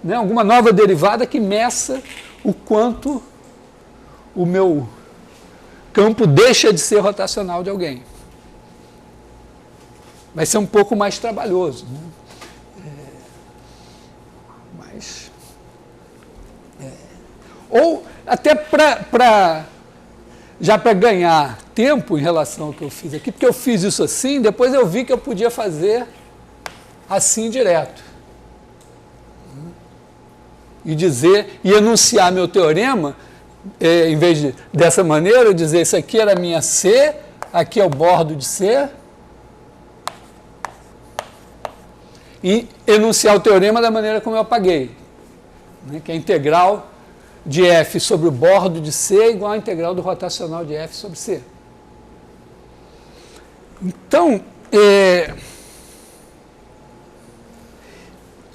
A: né, alguma nova derivada que meça o quanto o meu campo deixa de ser rotacional de alguém. Vai ser um pouco mais trabalhoso, né? Ou até já para ganhar tempo em relação ao que eu fiz aqui, porque eu fiz isso assim, depois eu vi que eu podia fazer assim direto. E dizer, e enunciar meu teorema, em vez dessa maneira, eu dizer, isso aqui era a minha C, aqui é o bordo de C, e enunciar o teorema da maneira como eu apaguei, né, que é a integral de F sobre o bordo de C igual à integral do rotacional de F sobre C. Então,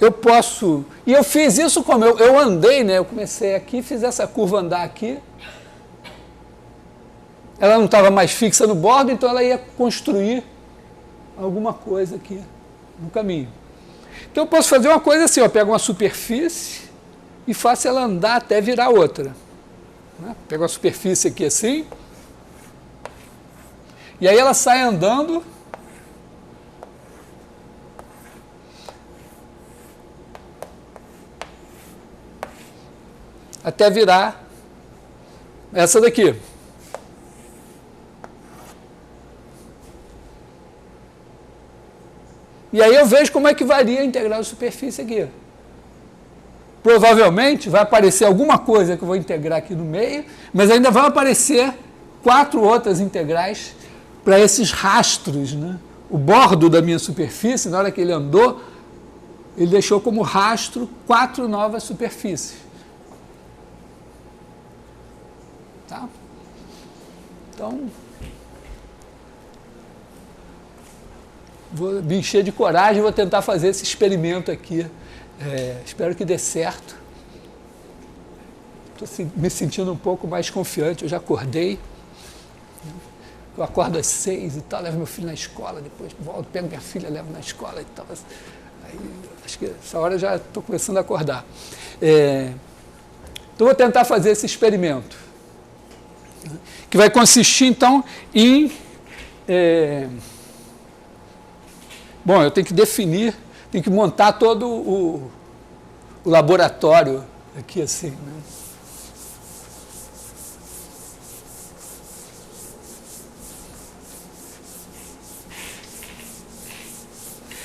A: eu posso... E eu fiz isso como eu andei, né? Eu comecei aqui, fiz essa curva andar aqui. Ela não estava mais fixa no bordo, então ela ia construir alguma coisa aqui no caminho. Então eu posso fazer uma coisa assim, eu pego uma superfície e faço ela andar até virar outra. Né? Pego a superfície aqui assim, e aí ela sai andando até virar essa daqui. E aí eu vejo como é que varia a integral de superfície aqui. Provavelmente vai aparecer alguma coisa que eu vou integrar aqui no meio, mas ainda vão aparecer 4 outras integrais para esses rastros, né? O bordo da minha superfície, na hora que ele andou, ele deixou como rastro 4 novas superfícies. Tá? Então, vou me encher de coragem e vou tentar fazer esse experimento aqui. Espero que dê certo. Estou me sentindo um pouco mais confiante. Eu já acordei. Eu acordo às 6 e tal, levo meu filho na escola, depois volto, pego minha filha, levo na escola e tal. Aí, acho que essa hora eu já estou começando a acordar. Então, vou tentar fazer esse experimento, que vai consistir, então, em... bom, eu tenho que definir, tenho que montar todo o laboratório aqui assim, né?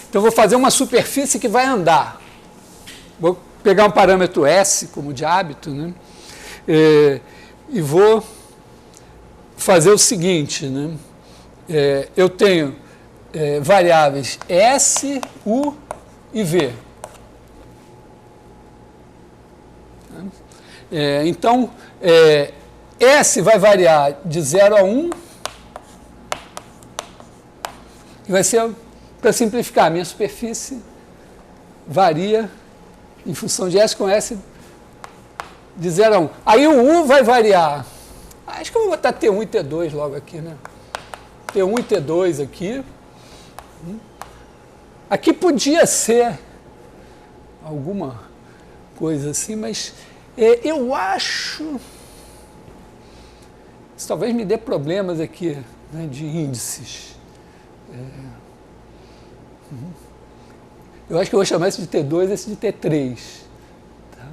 A: Então, vou fazer uma superfície que vai andar. Vou pegar um parâmetro S, como de hábito, né? E vou fazer o seguinte, né? Eu tenho variáveis S, U e V. Então, S vai variar de 0 a 1, e vai ser, para simplificar, a minha superfície varia em função de S com S de 0 a 1. Aí o U vai variar. Acho que eu vou botar T1 e T2 logo aqui, né? T1 e T2 aqui. Aqui podia ser alguma coisa assim, mas eu acho... Isso talvez me dê problemas aqui, né, de índices. Eu acho que eu vou chamar esse de T2 e esse de T3. Tá?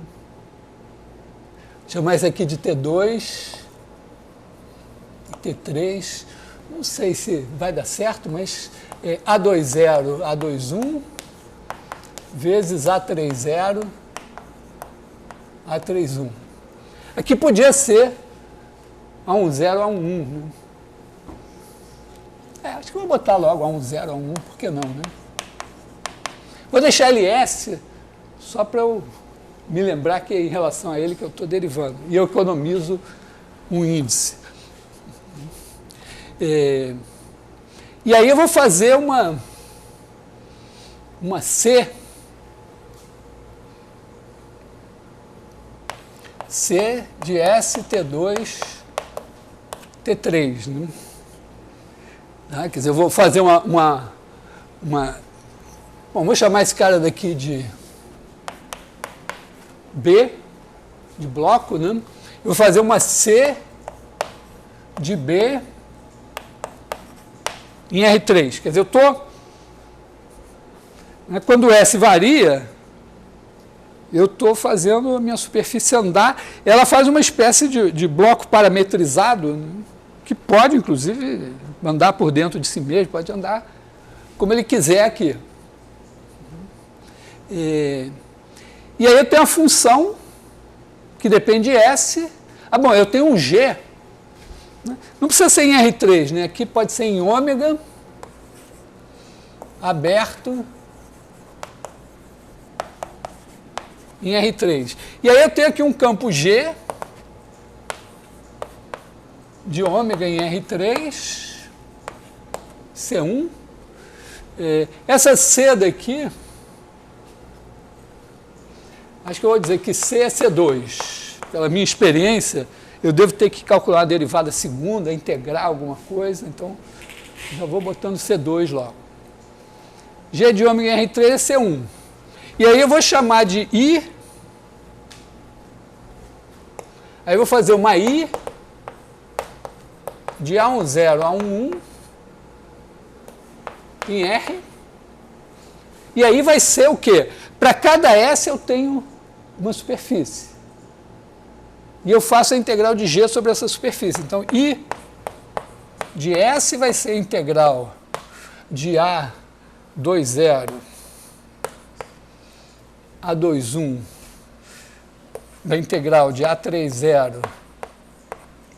A: Vou chamar esse aqui de T2 e T3. Não sei se vai dar certo, mas A20, A21 vezes A30, A31. Aqui podia ser A10, A11. Né? Acho que eu vou botar logo A10, A11, por que não, né? Vou deixar LS só para eu me lembrar que é em relação a ele que eu estou derivando. E eu economizo um índice. E aí eu vou fazer uma C de ST2 T3, né? Tá? Quer dizer, eu vou fazer bom, vou chamar esse cara daqui de B, de bloco, né? Eu vou fazer uma C de B em R3. Quer dizer, eu estou... Quando o S varia, eu estou fazendo a minha superfície andar. Ela faz uma espécie de bloco parametrizado, né? Que pode, inclusive, andar por dentro de si mesmo, pode andar como ele quiser aqui. E aí eu tenho a função que depende de S. Bom, eu tenho um G. Né? Não precisa ser em R3, né? Aqui pode ser em ômega aberto em R3. E aí eu tenho aqui um campo G de ômega em R3, C1. Essa C daqui, acho que eu vou dizer que C é C2. Pela minha experiência, eu devo ter que calcular a derivada segunda, integrar alguma coisa, então já vou botando C2 logo. G de ômega em R3 é C1. E aí eu vou chamar de I, aí eu vou fazer uma I de A10 a 11 em R, e aí vai ser o quê? Para cada S eu tenho uma superfície. E eu faço a integral de G sobre essa superfície. Então, I de S vai ser a integral de A20 a 21 da integral de A30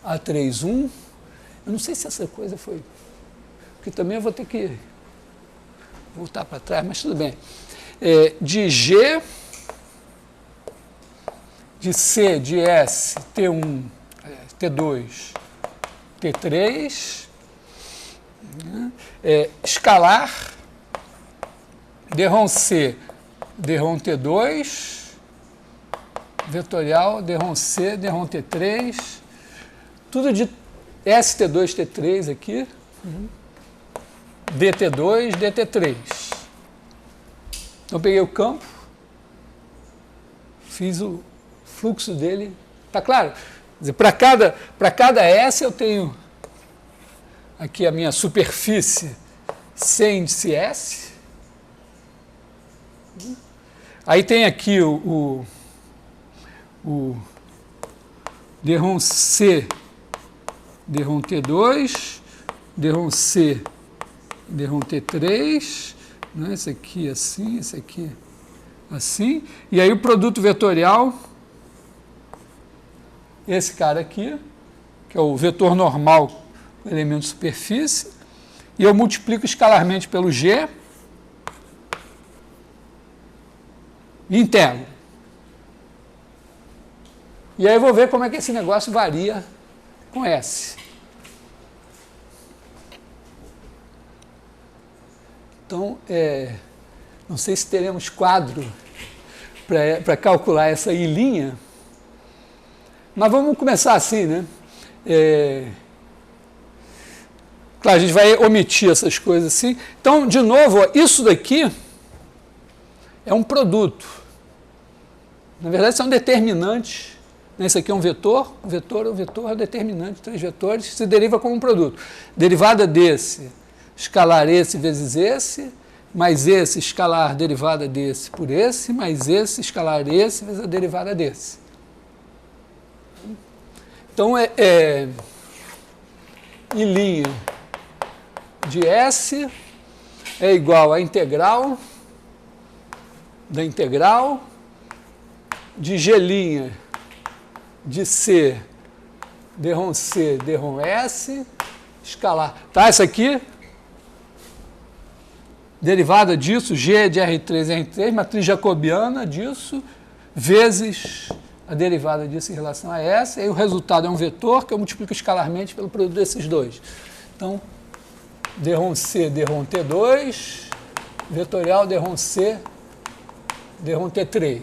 A: a 31. Eu não sei se essa coisa foi... Porque também eu vou ter que voltar para trás, mas tudo bem. De G, de C, de S, T1, T2, T3, escalar, derrom C, derrom T2, vetorial, derrom C, derrom T3, tudo de ST2, T3 aqui, DT2, DT3. Então, peguei o campo, fiz o fluxo dele, tá claro? Quer dizer, para cada S eu tenho aqui a minha superfície C índice S. Aí tem aqui o derrom C, derrom T2, derrom C, derrom T3, né? Esse aqui assim, esse aqui assim, e aí o produto vetorial, esse cara aqui, que é o vetor normal do elemento de superfície, e eu multiplico escalarmente pelo G e integro. E aí eu vou ver como é que esse negócio varia com S. Então, não sei se teremos quadro para calcular essa I', mas vamos começar assim, né? Claro, a gente vai omitir essas coisas assim. Então, de novo, ó, isso daqui é um produto. Na verdade, são determinantes. Esse aqui é um vetor, um vetor determinante, 3 vetores, se deriva como um produto. Derivada desse, escalar esse vezes esse, mais esse escalar derivada desse por esse, mais esse escalar esse vezes a derivada desse. Então, I' de S é igual à integral da integral de G' de C, derrom C, derrom S, escalar. Tá, essa aqui, derivada disso, G de R3, matriz jacobiana disso, vezes a derivada disso em relação a S, e o resultado é um vetor que eu multiplico escalarmente pelo produto desses dois. Então, derrom C, derrom T2, vetorial derrom C, derrom T3,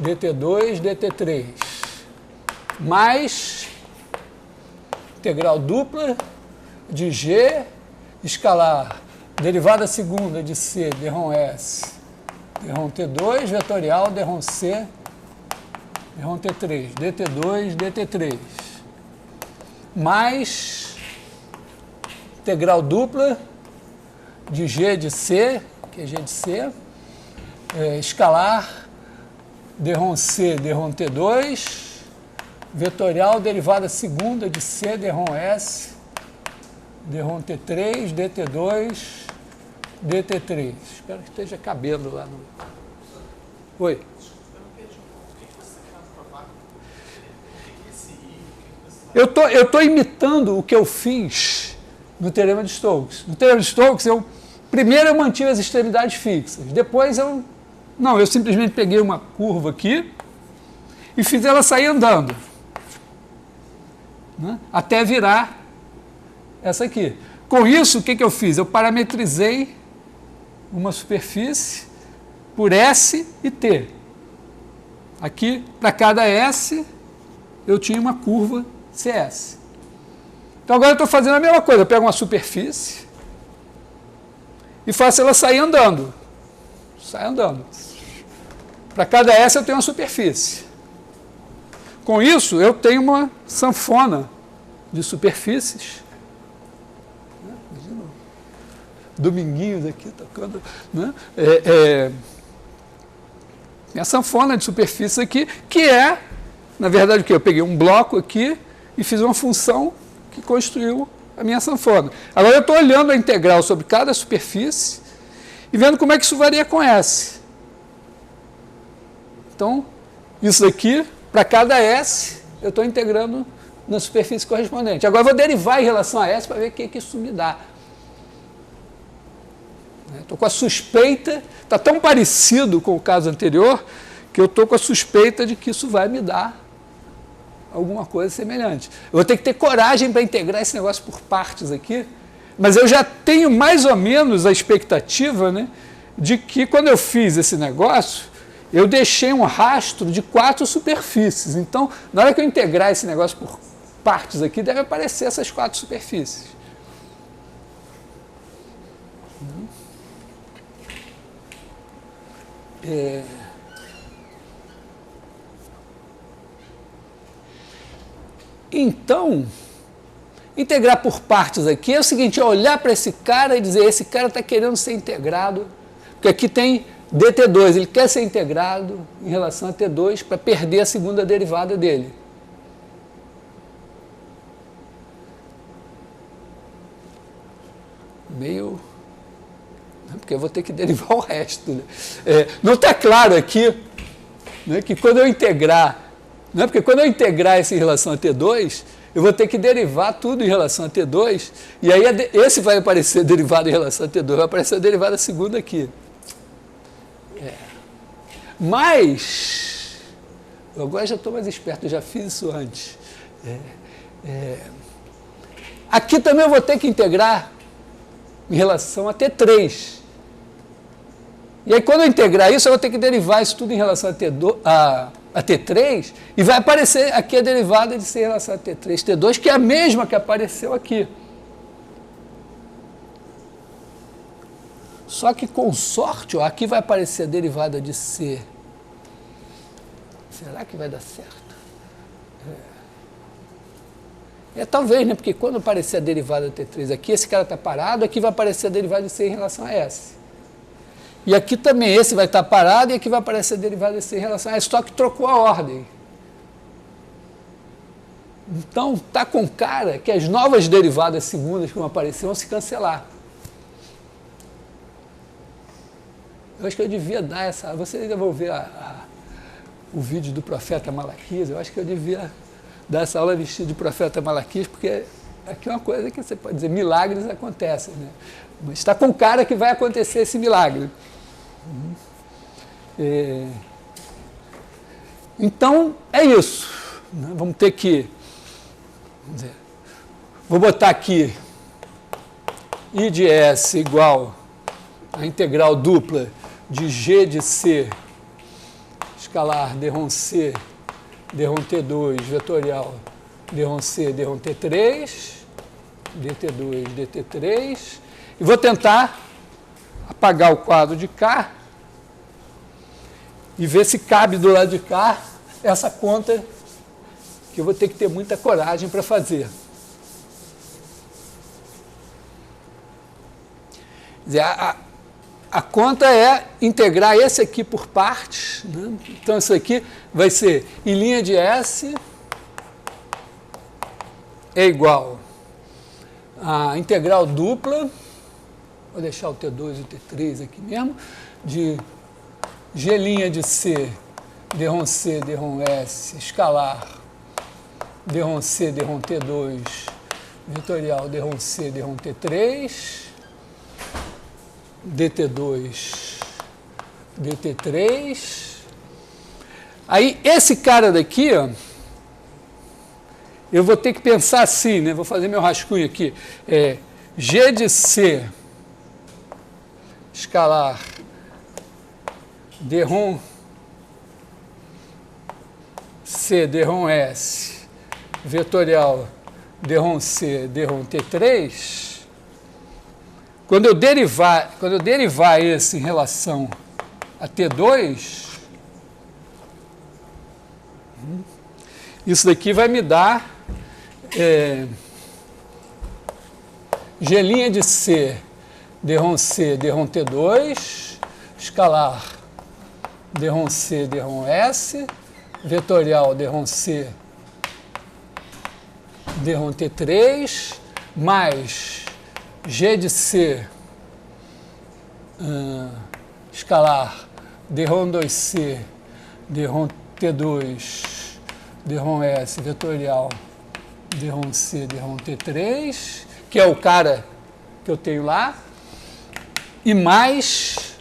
A: dt2, dt3, mais integral dupla de G, escalar, derivada segunda de C, derrom S, derrom T2, vetorial, derrom C, derrom T3, dt2, dt3, mais integral dupla de G de C, que é G de C, escalar, derrom C, derrom T2, vetorial, derivada segunda de C, derrom S, derrom T3, dt2, dt3. Espero que esteja cabendo lá no... Oi? Eu tô imitando o que eu fiz no teorema de Stokes. No teorema de Stokes, primeiro eu mantive as extremidades fixas, depois eu simplesmente peguei uma curva aqui e fiz ela sair andando, né, até virar essa aqui. Com isso, o que eu fiz? Eu parametrizei uma superfície por S e T. Aqui, para cada S, eu tinha uma curva CS. Então agora eu estou fazendo a mesma coisa. Eu pego uma superfície e faço ela sair andando. Sai andando. Para cada S eu tenho uma superfície. Com isso, eu tenho uma sanfona de superfícies. Imagina Dominguinhos aqui tocando. Né? Minha sanfona de superfície aqui, que é, na verdade, o que? Eu peguei um bloco aqui e fiz uma função que construiu a minha sanfona. Agora eu estou olhando a integral sobre cada superfície e vendo como é que isso varia com S. Então, isso aqui, para cada S, eu estou integrando na superfície correspondente. Agora eu vou derivar em relação a S para ver o que isso me dá. Estou com a suspeita, está tão parecido com o caso anterior, que eu estou com a suspeita de que isso vai me dar alguma coisa semelhante. Eu vou ter que ter coragem para integrar esse negócio por partes aqui, mas eu já tenho mais ou menos a expectativa, né, de que quando eu fiz esse negócio, eu deixei um rastro de 4 superfícies. Então, na hora que eu integrar esse negócio por partes aqui, deve aparecer essas 4 superfícies. Então, integrar por partes aqui é o seguinte, é olhar para esse cara e dizer, esse cara está querendo ser integrado, porque aqui tem dt2, ele quer ser integrado em relação a t2 para perder a segunda derivada dele. Meio... porque eu vou ter que derivar o resto. Né? Não está claro aqui, né, que quando eu integrar, né, porque quando eu integrar isso em relação a T2, eu vou ter que derivar tudo em relação a T2, e aí esse vai aparecer derivado em relação a T2, vai aparecer a derivada segunda aqui. Mas, eu agora já estou mais esperto, eu já fiz isso antes. Aqui também eu vou ter que integrar em relação a T3. E aí, quando eu integrar isso, eu vou ter que derivar isso tudo em relação a T3, e vai aparecer aqui a derivada de C em relação a T3, T2, que é a mesma que apareceu aqui. Só que, com sorte, ó, aqui vai aparecer a derivada de C. Será que vai dar certo? Talvez, né? Porque quando aparecer a derivada de T3 aqui, esse cara está parado, aqui vai aparecer a derivada de C em relação a S. E aqui também esse vai estar parado e aqui vai aparecer a derivada de C em relação a S, só que trocou a ordem. Então, está com cara que as novas derivadas segundas que vão aparecer vão se cancelar. Eu acho que eu devia dar essa... Vocês ainda vão ver o vídeo do profeta Malaquias, eu acho que eu devia dar essa aula vestido de profeta Malaquias, porque aqui é uma coisa que você pode dizer, milagres acontecem, né? Mas está com cara que vai acontecer esse milagre. Então, é isso. Vamos ter que... vou botar aqui I de S igual a integral dupla de G de C escalar d-ROM C, d-ROM T2, vetorial d-ROM C, d-ROM T3, dt2, dt3, e vou tentar apagar o quadro de cá e ver se cabe do lado de cá essa conta que eu vou ter que ter muita coragem para fazer. Quer dizer, a conta é integrar esse aqui por partes, né? Então isso aqui vai ser I' de S é igual a integral dupla, vou deixar o T2 e o T3 aqui mesmo, de G' de C, d-ROM C, d-ROM S, escalar, d-ROM C, d-ROM T2, vetorial d-ROM C, d-ROM T3, dt2, dt3. Aí, esse cara daqui, ó, eu vou ter que pensar assim, né? Vou fazer meu rascunho aqui. G de C, escalar, d-ROM C, d-ROM S, vetorial d-ROM C, d-ROM T3. Quando eu derivar esse em relação a T2, isso daqui vai me dar G' de C, d-ROM C, d-ROM T2, escalar, d-ROM C, d-ROM S, vetorial d-ROM C, d-ROM T3, mais G de C, escalar, d-ROM 2C, d-ROM T2, d-ROM S, vetorial, d-ROM C, d-ROM T3, que é o cara que eu tenho lá, e mais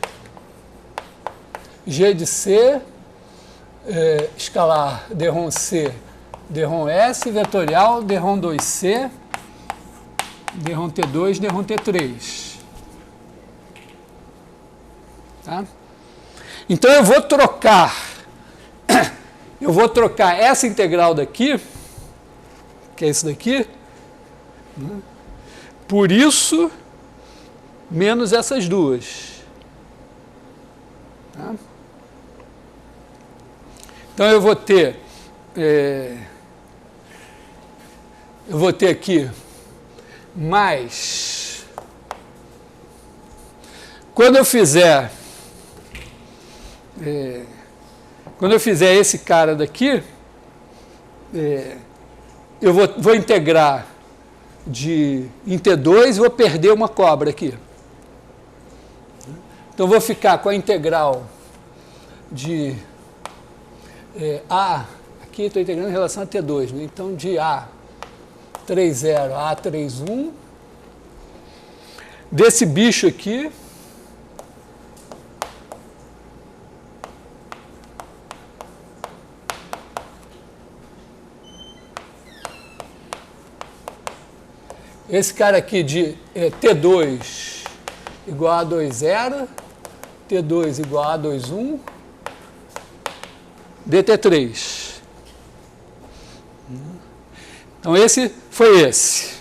A: G de C, escalar, d-ROM C, d-ROM S, vetorial, d-ROM 2C, d-ROM T2, d-ROM T3. Tá? Então eu vou trocar essa integral daqui, que é isso daqui, né, por isso menos essas duas. Tá? Então eu vou ter aqui mais, quando eu fizer esse cara daqui, eu vou integrar em T2 e vou perder uma cobra aqui. Então, vou ficar com a integral de A, aqui estou integrando em relação a T2, né? Então, de A 3,0 a 3,1, desse bicho aqui, esse cara aqui de T2 igual a 2,0, T2 igual a 2,1, dt3. Então, esse foi esse.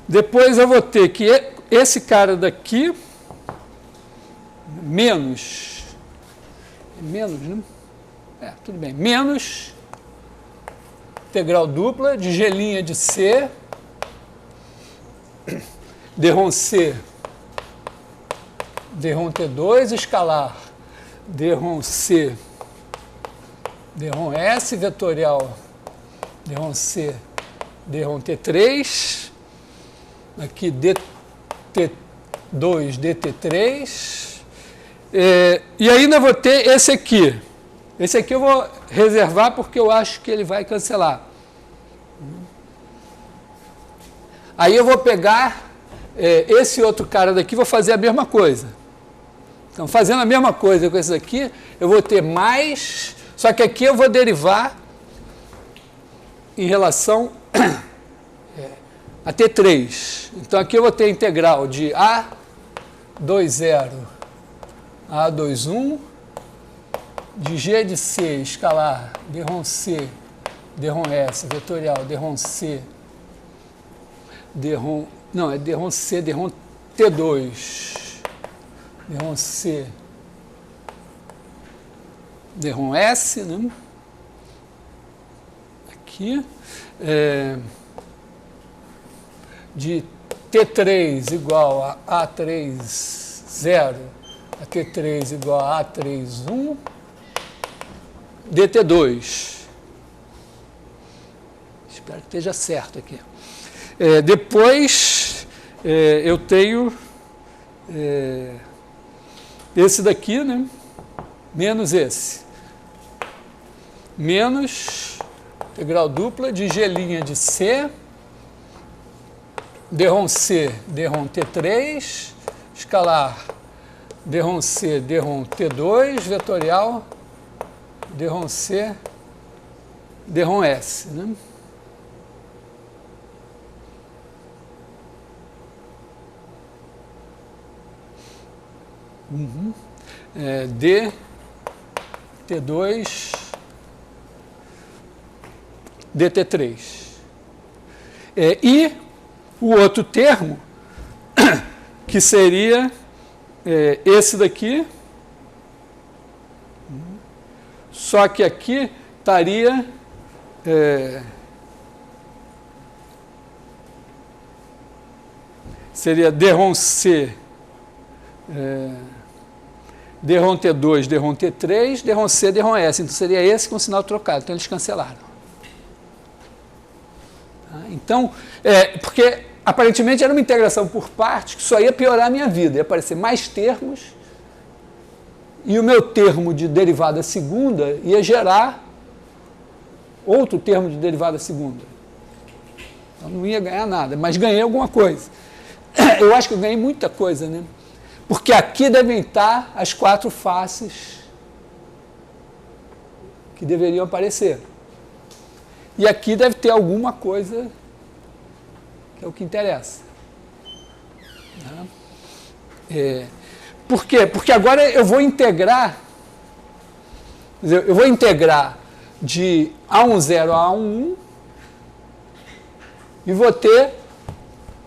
A: Depois eu vou ter que esse cara daqui, menos, né? Tudo bem, menos integral dupla de G' de C, d-ROM C, d-ROM T2, escalar, d-ROM C, d-ROM S, vetorial, d-ROM C, d-ROM T3, aqui dt2, dt3, e ainda vou ter esse aqui. Esse aqui eu vou reservar porque eu acho que ele vai cancelar. Aí eu vou pegar esse outro cara daqui e vou fazer a mesma coisa. Então, fazendo a mesma coisa com esse daqui, eu vou ter mais, só que aqui eu vou derivar em relação a T3. Então, aqui eu vou ter a integral de A A20, A21, de G de C, escalar, D-ROM C, D-ROM S, vetorial, D-ROM C, D-ROM, não, é D-ROM C, D-ROM T2, D-ROM C, D-ROM S, né? Aqui, de T3 igual a A30, a T3 igual a A31, DT2. Espero que esteja certo aqui. Depois, eu tenho esse daqui, né? Menos esse. Menos integral dupla de G' de C, D-ROM C, D-ROM T3, escalar D-ROM C, D-ROM T2, vetorial D-ROM C, D-ROM S, né? D, T2, DT3. E o outro termo, que seria esse daqui, só que aqui estaria seria D-ROM C, D-ROM T2, D-ROM T3, D-ROM C, D-ROM S. Então, seria esse com sinal trocado. Então, eles cancelaram. Então, porque aparentemente era uma integração por partes que só ia piorar a minha vida. Ia aparecer mais termos e o meu termo de derivada segunda ia gerar outro termo de derivada segunda. Então, não ia ganhar nada, mas ganhei alguma coisa. Eu acho que eu ganhei muita coisa, né? Porque aqui devem estar as 4 faces que deveriam aparecer. E aqui deve ter alguma coisa que é o que interessa. Por quê? Porque agora eu vou integrar, de A10 a A11 e vou ter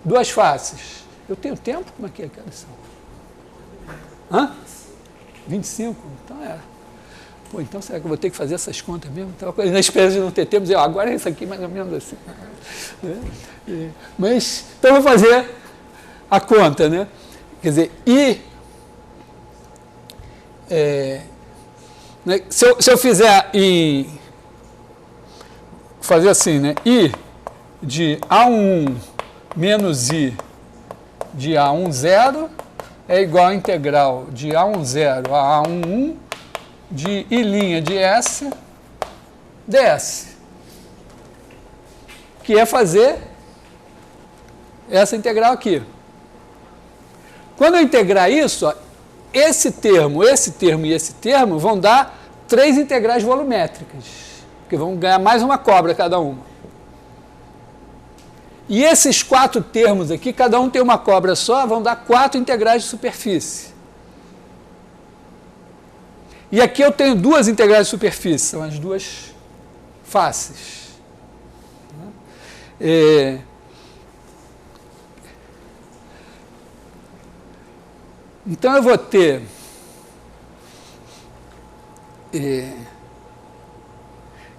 A: 2 faces. Eu tenho tempo? Como é que é a lição? 25? Então Pô, então será que eu vou ter que fazer essas contas mesmo? Estava na esperança de não ter tempo, dizer, agora é isso aqui, mais ou menos assim. Mas, então eu vou fazer a conta, né? Quer dizer, se eu fizer fazer assim, né? I de A11 menos I de A10 é igual a integral de A10 a A11 de I' de S ds, que é fazer essa integral aqui. Quando eu integrar isso, ó, esse termo e esse termo vão dar 3 integrais volumétricas, porque vão ganhar mais uma cobra cada uma. E esses 4 termos aqui, cada um tem uma cobra só, vão dar 4 integrais de superfície. E aqui eu tenho 2 integrais de superfície, são as 2 faces. Então eu vou ter quer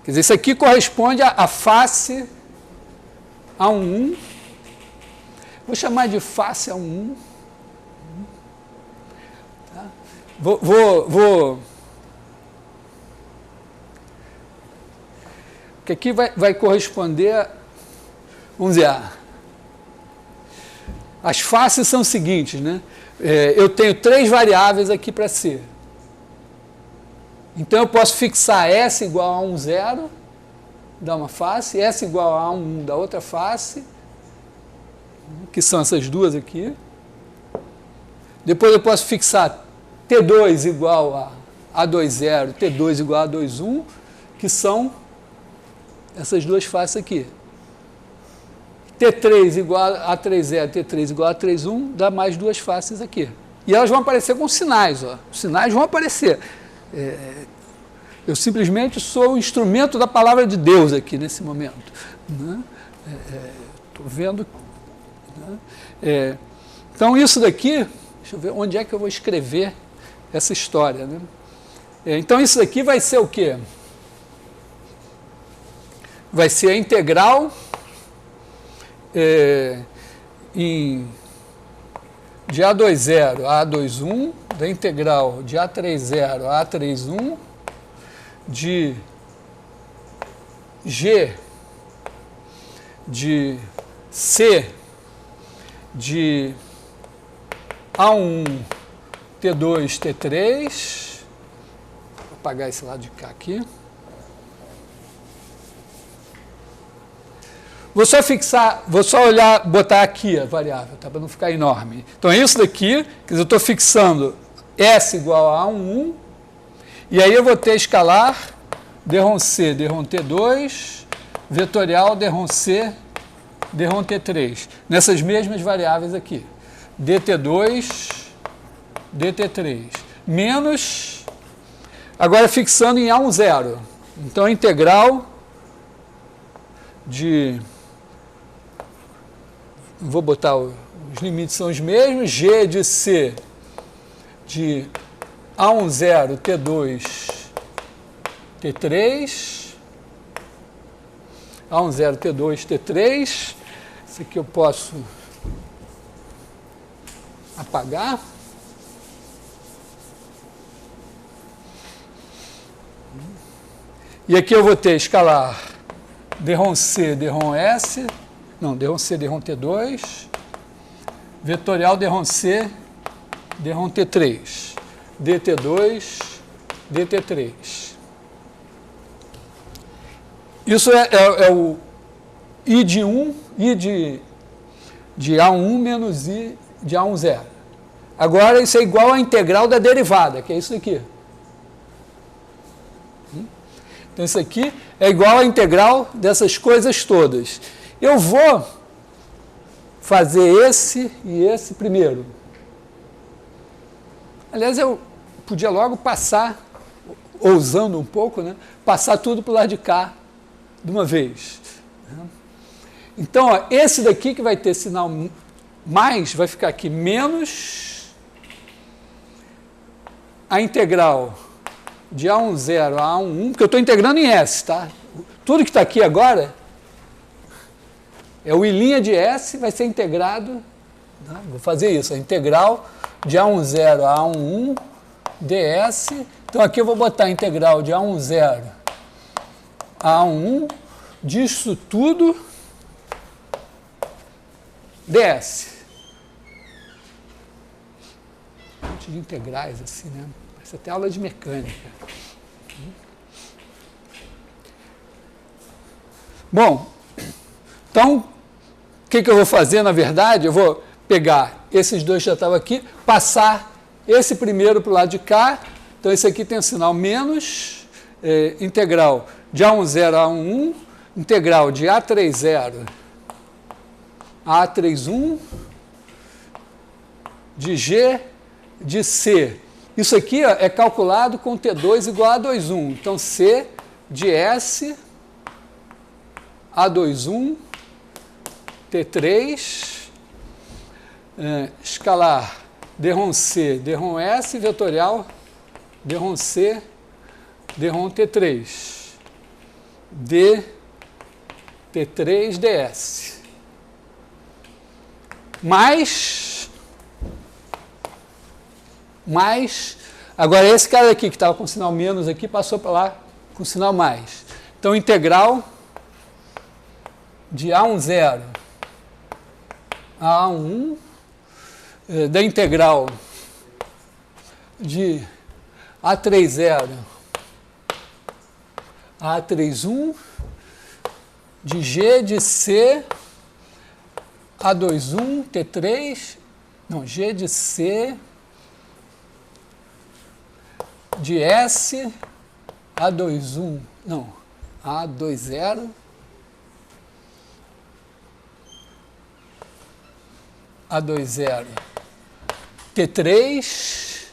A: dizer, isso aqui corresponde à face A11. Vou chamar de face A11. Tá? Que aqui vai corresponder, vamos dizer, as faces são as seguintes, né? Eu tenho 3 variáveis aqui para C. Então, eu posso fixar S igual a 1, 0, da uma face, S igual a 1 da outra face, que são essas duas aqui. Depois eu posso fixar T2 igual a A20, T2 igual a A21, que são essas duas faces aqui. T3 igual a A30, T3 igual a A31, dá mais 2 faces aqui. E elas vão aparecer com sinais, ó. Os sinais vão aparecer. Eu simplesmente sou o instrumento da palavra de Deus aqui nesse momento. Estou vendo. Né? Então, isso daqui, deixa eu ver onde é que eu vou escrever essa história. Né? Então, isso daqui vai ser o quê? Vai ser a integral de A20 a A21, da integral de A30 a A31, de G de C de A1, T2, T3. Vou apagar esse lado de cá aqui. Vou só fixar, vou só olhar, botar aqui a variável, tá, para não ficar enorme. Então, é isso daqui, quer dizer, eu estou fixando S igual a A1, e aí eu vou ter escalar dρ C, dρ T2, vetorial dρ C, dρ T3, nessas mesmas variáveis aqui, dt2, dt3, menos, agora fixando em A10, então a integral de, vou botar, os limites são os mesmos, G de C de A10, T2, T3, A10, T2, T3, isso aqui eu posso apagar. E aqui eu vou ter escalar dρ C, dρ S, não, dρ C, dρ T2, vetorial dρ C, dρ T3, dt2, dt3. Isso é o I de 1, I de A1 menos I de A10. Agora, isso é igual à integral da derivada, que é isso aqui. Então, isso aqui é igual à integral dessas coisas todas. Eu vou fazer esse e esse primeiro. Aliás, eu podia logo passar, ousando um pouco, né? Passar tudo para o lado de cá, de uma vez. Então, ó, esse daqui que vai ter sinal mais, vai ficar aqui menos a integral de A10 a A1, porque eu estou integrando em S, tá? Tudo que está aqui agora é o I' de S, vai ser integrado, tá? Vou fazer isso, a integral de A10 a A1 ds. Então, aqui eu vou botar a integral de A10 a A1 disso tudo ds. Um monte de integrais assim, né? Parece até aula de mecânica. Bom, então, o que eu vou fazer, na verdade? Eu vou pegar esses dois que já estavam aqui, passar esse primeiro para o lado de cá. Então, esse aqui tem o sinal menos, integral de A10 a A1, integral de A30 a A31, de G de C. Isso aqui, ó, é calculado com T2 igual a A21. Então, C de S, A21, T3, escalar dρ C, dρ S, vetorial dρ C, dρ T3, d T3 ds. Mais, agora esse cara aqui que estava com sinal menos aqui, passou para lá com sinal mais. Então, integral de A10 a A1, da integral de A30 a A31, de G de C, A21, T3, não, G de C, de S, A21, não, A20, A20, T3,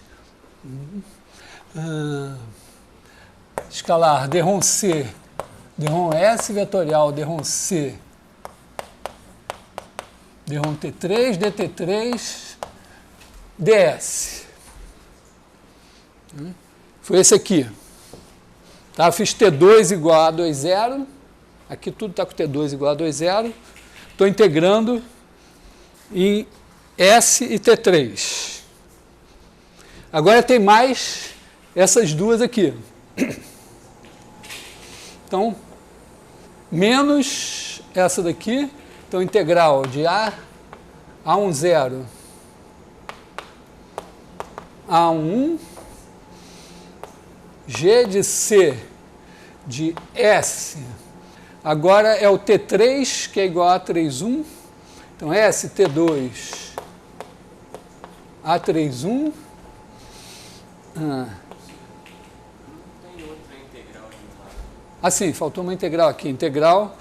A: escalar derrom C, derrom S, vetorial derrom C, derrom T3, DT3, DS. Foi esse aqui. Tá? Eu fiz T2 igual a 2, 0. Aqui tudo está com T2 igual a 2, 0. Estou integrando em S e T3. Agora tem mais essas duas aqui. Então, menos essa daqui. Então, integral de A1, 0, A1, G de C de S. Agora é o T3, que é igual a A3, 1. Então, S, T2, A3, 1.
B: Não tem outra integral de um lado.
A: Ah, sim, faltou uma integral aqui. Integral,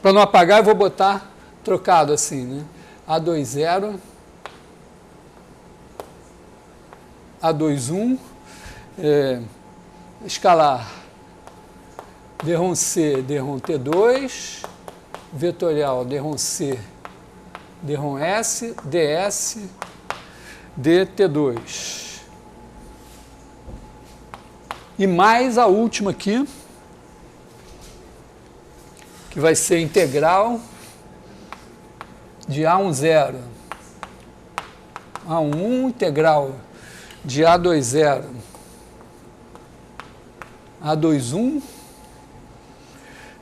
A: para não apagar, eu vou botar trocado assim, né? A2, 0, A2, 1, escalar derrom C, derrom T2, vetorial derrom C, derrom S, DS, DT2. E mais a última aqui, que vai ser integral de A1, 0, A1, 1, integral de A2, 0, A2, 1,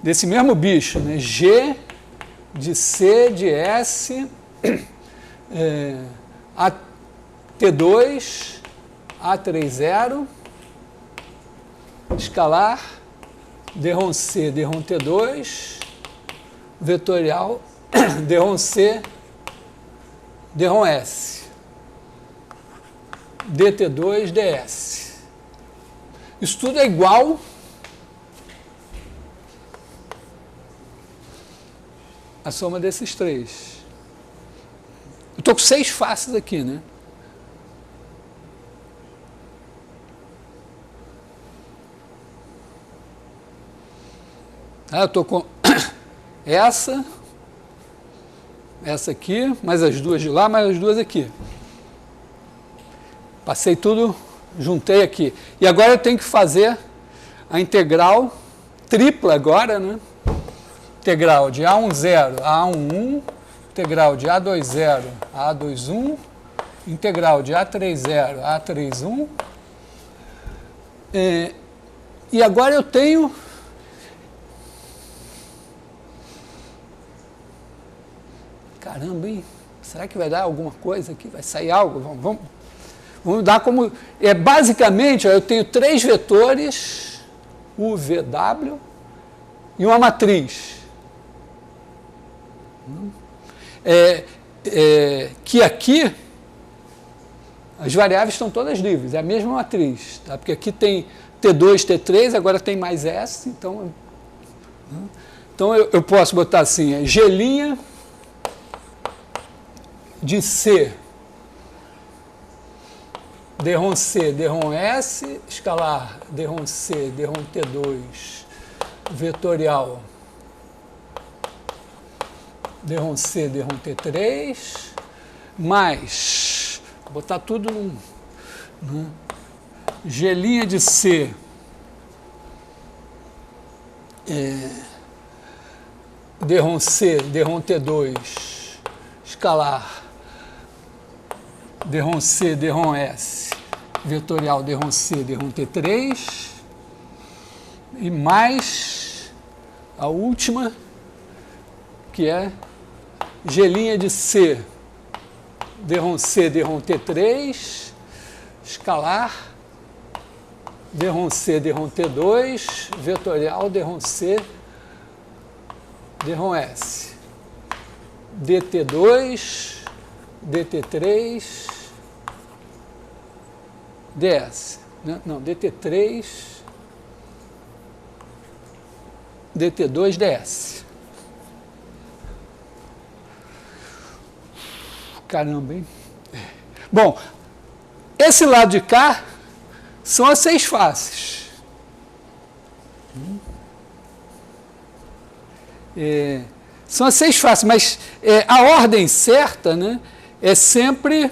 A: desse mesmo bicho, né? G de C de S, T2, A3, 0, escalar, derrom C, derrom T2, vetorial, derrom C, derrom S, DT2, DS. Isso tudo é igual a soma desses três. Eu estou com 6 faces aqui, né? Eu estou com essa aqui, mais as duas de lá, mais as duas aqui. Passei tudo, juntei aqui. E agora eu tenho que fazer a integral tripla agora, né? Integral de A1, 0 a A1, 1, integral de A2, 0 a A2, 1, integral de A3, 0 a A3, 1. E agora eu tenho caramba, hein? Será que vai dar alguma coisa aqui? Vai sair algo? Vamos dar como... basicamente, eu tenho 3 vetores, U, V, W, e uma matriz. Que aqui, as variáveis estão todas livres, é a mesma matriz. Tá? Porque aqui tem T2, T3, agora tem mais S, então eu posso botar assim, G' de C, derrom C, derrom S, escalar, derrom C, derrom T2, vetorial, derrom C, derrom T3, mais, vou botar tudo num G' de C, derrom C, derrom T2, escalar, derrom C, derrom S, vetorial derrom C, derrom T3, e mais a última, que é G' de C, derrom C, derrom T3, escalar, derrom C, derrom T2, vetorial derrom C, derrom S, DT2, DT3, DS, não, DT3, DT2, DS. Caramba, hein? Bom, esse lado de cá são as 6 faces. São as 6 faces, mas a ordem certa, né, é sempre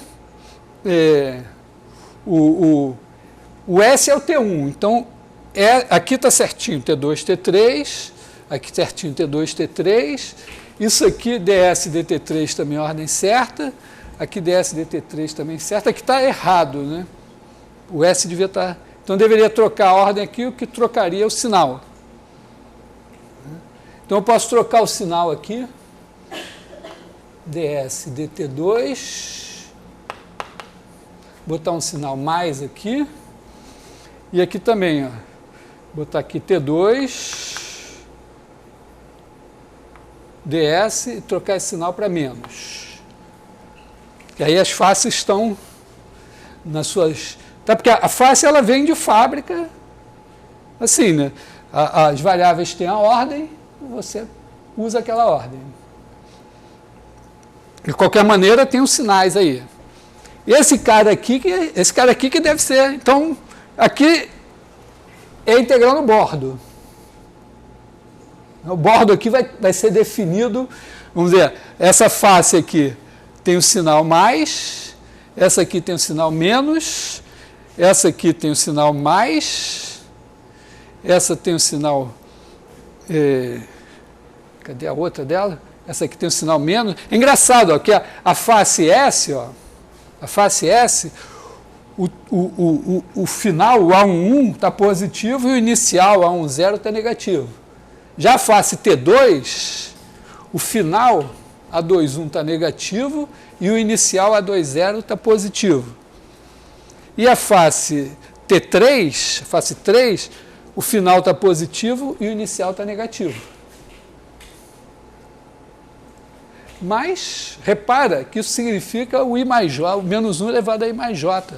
A: o S é o T1. Então, aqui está certinho T2, T3, aqui certinho T2, T3. Isso aqui, ds, dt3 também é ordem certa. Aqui ds, dt3 também certa. Aqui está errado, né? O S devia estar... Então, deveria trocar a ordem aqui, o que trocaria o sinal. Então, eu posso trocar o sinal aqui. ds, dt2. Botar um sinal mais aqui. E aqui também, ó. Botar aqui T2, ds e trocar esse sinal para menos. E aí as faces estão nas suas... Tá? Porque a face ela vem de fábrica, assim, né? As variáveis têm a ordem, você usa aquela ordem. De qualquer maneira, tem os sinais aí. Esse cara aqui que deve ser... Então, aqui é integral no bordo. O bordo aqui vai ser definido, vamos dizer, essa face aqui tem o sinal mais, essa aqui tem o sinal menos, essa aqui tem o sinal mais, essa tem o sinal... cadê a outra dela? Essa aqui tem o sinal menos. É engraçado, ó, que a face S, ó, a face S, o final, o A11, está positivo e o inicial, o A10, está negativo. Já a face T2, o final, A21, está negativo e o inicial, A20, está positivo. E a face T3, a face 3, o final está positivo e o inicial está negativo. Mas, repara que isso significa o I mais J, o menos 1 elevado a I mais J.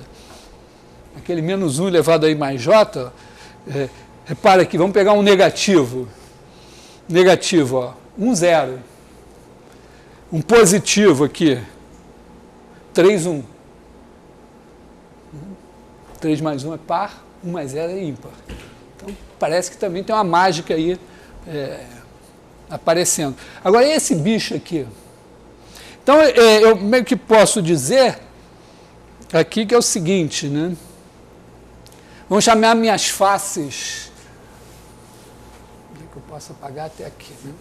A: Aquele menos 1 elevado a I mais J, repara aqui, vamos pegar um negativo. Negativo, ó, 1, 0. Um positivo aqui, 3, 1. 3 mais 1 é par, 1 mais 0 é ímpar. Então, parece que também tem uma mágica aí aparecendo. Agora, esse bicho aqui. Então, eu meio que posso dizer aqui que é o seguinte, né? Vamos chamar minhas faces. Onde é que eu posso apagar até aqui, né?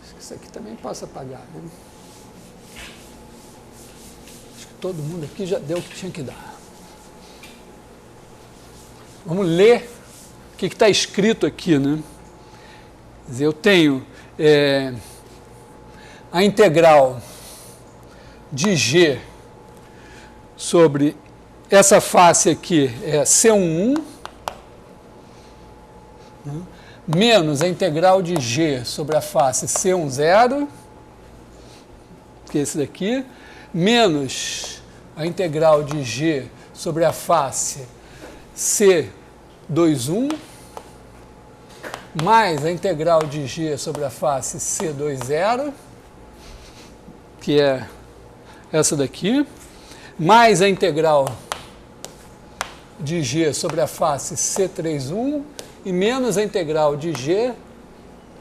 A: Acho que isso aqui também posso apagar, né? Acho que todo mundo aqui já deu o que tinha que dar. Vamos ler o que está escrito aqui, né? Quer dizer, eu tenho a integral de G sobre essa face aqui é C11, né, menos a integral de G sobre a face C10, que é esse daqui, menos a integral de G sobre a face C21, mais a integral de G sobre a face C20, que é essa daqui, mais a integral de G sobre a face C31 e menos a integral de G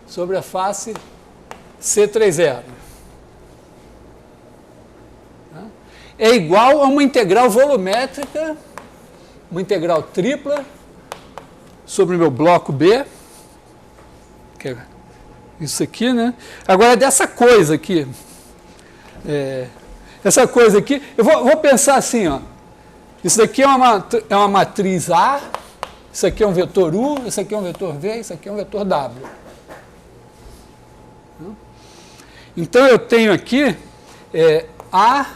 A: sobre a face C30. É igual a uma integral volumétrica, uma integral tripla sobre o meu bloco B, que é isso aqui, né? Agora, dessa coisa aqui, essa coisa aqui, eu vou pensar assim, ó, isso daqui é uma matriz A, isso aqui é um vetor U, isso aqui é um vetor V, isso aqui é um vetor W. Então, eu tenho aqui A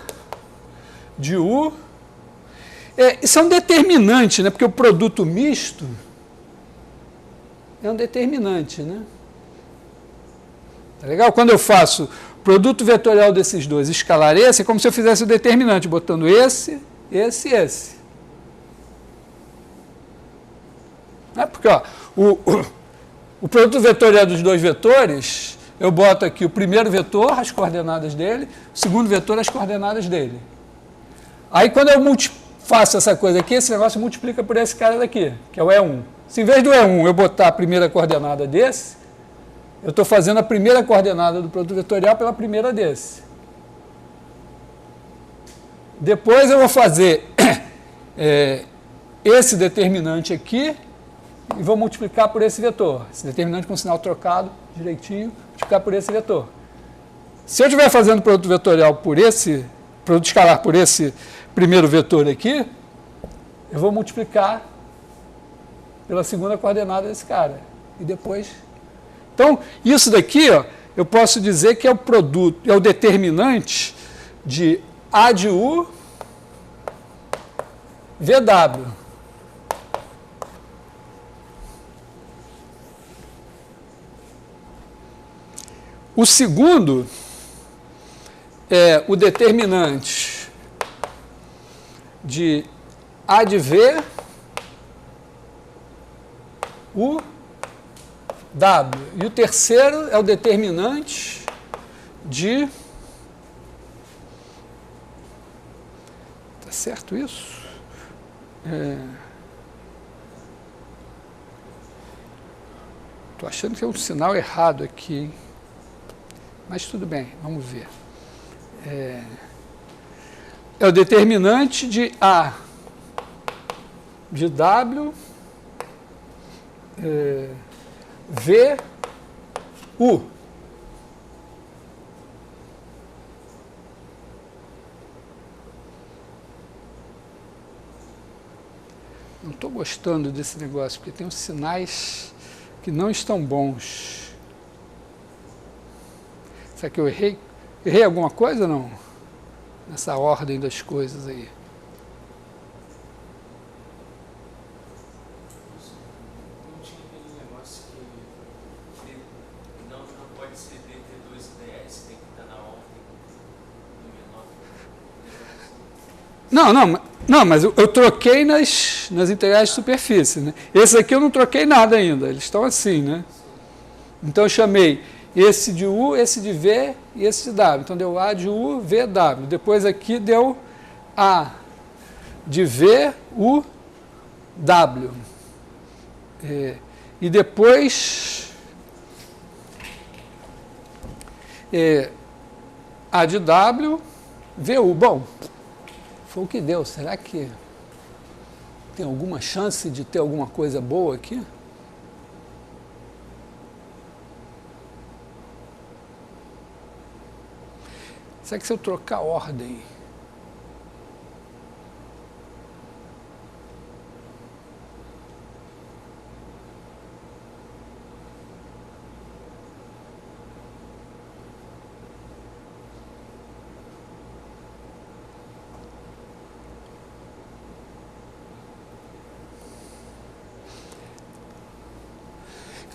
A: de U, isso é um determinante, né? Porque o produto misto é um determinante, né? Tá legal? Quando eu faço produto vetorial desses dois, escalar esse, é como se eu fizesse o determinante, botando esse, esse e esse. Porque ó, o produto vetorial dos dois vetores eu boto aqui o primeiro vetor, as coordenadas dele, o segundo vetor, as coordenadas dele. Aí, quando eu faço essa coisa aqui, esse negócio multiplica por esse cara daqui, que é o E1. Se em vez do E1 eu botar a primeira coordenada desse, eu estou fazendo a primeira coordenada do produto vetorial pela primeira desse. Depois eu vou fazer esse determinante aqui e vou multiplicar por esse vetor. Esse determinante com sinal trocado direitinho, multiplicar por esse vetor. Se eu estiver fazendo produto vetorial por esse, produto escalar por esse primeiro vetor aqui, eu vou multiplicar pela segunda coordenada desse cara. E depois... Então, isso daqui, ó, eu posso dizer que é o produto, é o determinante de A de U VW. O segundo é o determinante de A de V U W. E o terceiro é o determinante de... Tá certo isso? Estou achando que é um sinal errado aqui, hein? Mas tudo bem, vamos ver. É o determinante de A de W V U. Não estou gostando desse negócio, porque tem uns sinais que não estão bons. Será que eu errei? Errei alguma coisa ou não? Nessa ordem das coisas aí.
B: Não tinha aquele negócio que não pode ser DT2 e DS, tem que estar na ordem do menor. Não, mas eu troquei nas integrais de superfície, né? Esse aqui eu não troquei nada ainda, eles estão assim, né? Então eu chamei esse de U, esse de V e esse de W. Então deu A de U, V, W. Depois aqui deu A de V, U, W. E depois A de W, V, U. Bom, foi o que deu. Será que tem alguma chance de ter alguma coisa boa aqui? Será que se eu trocar a ordem...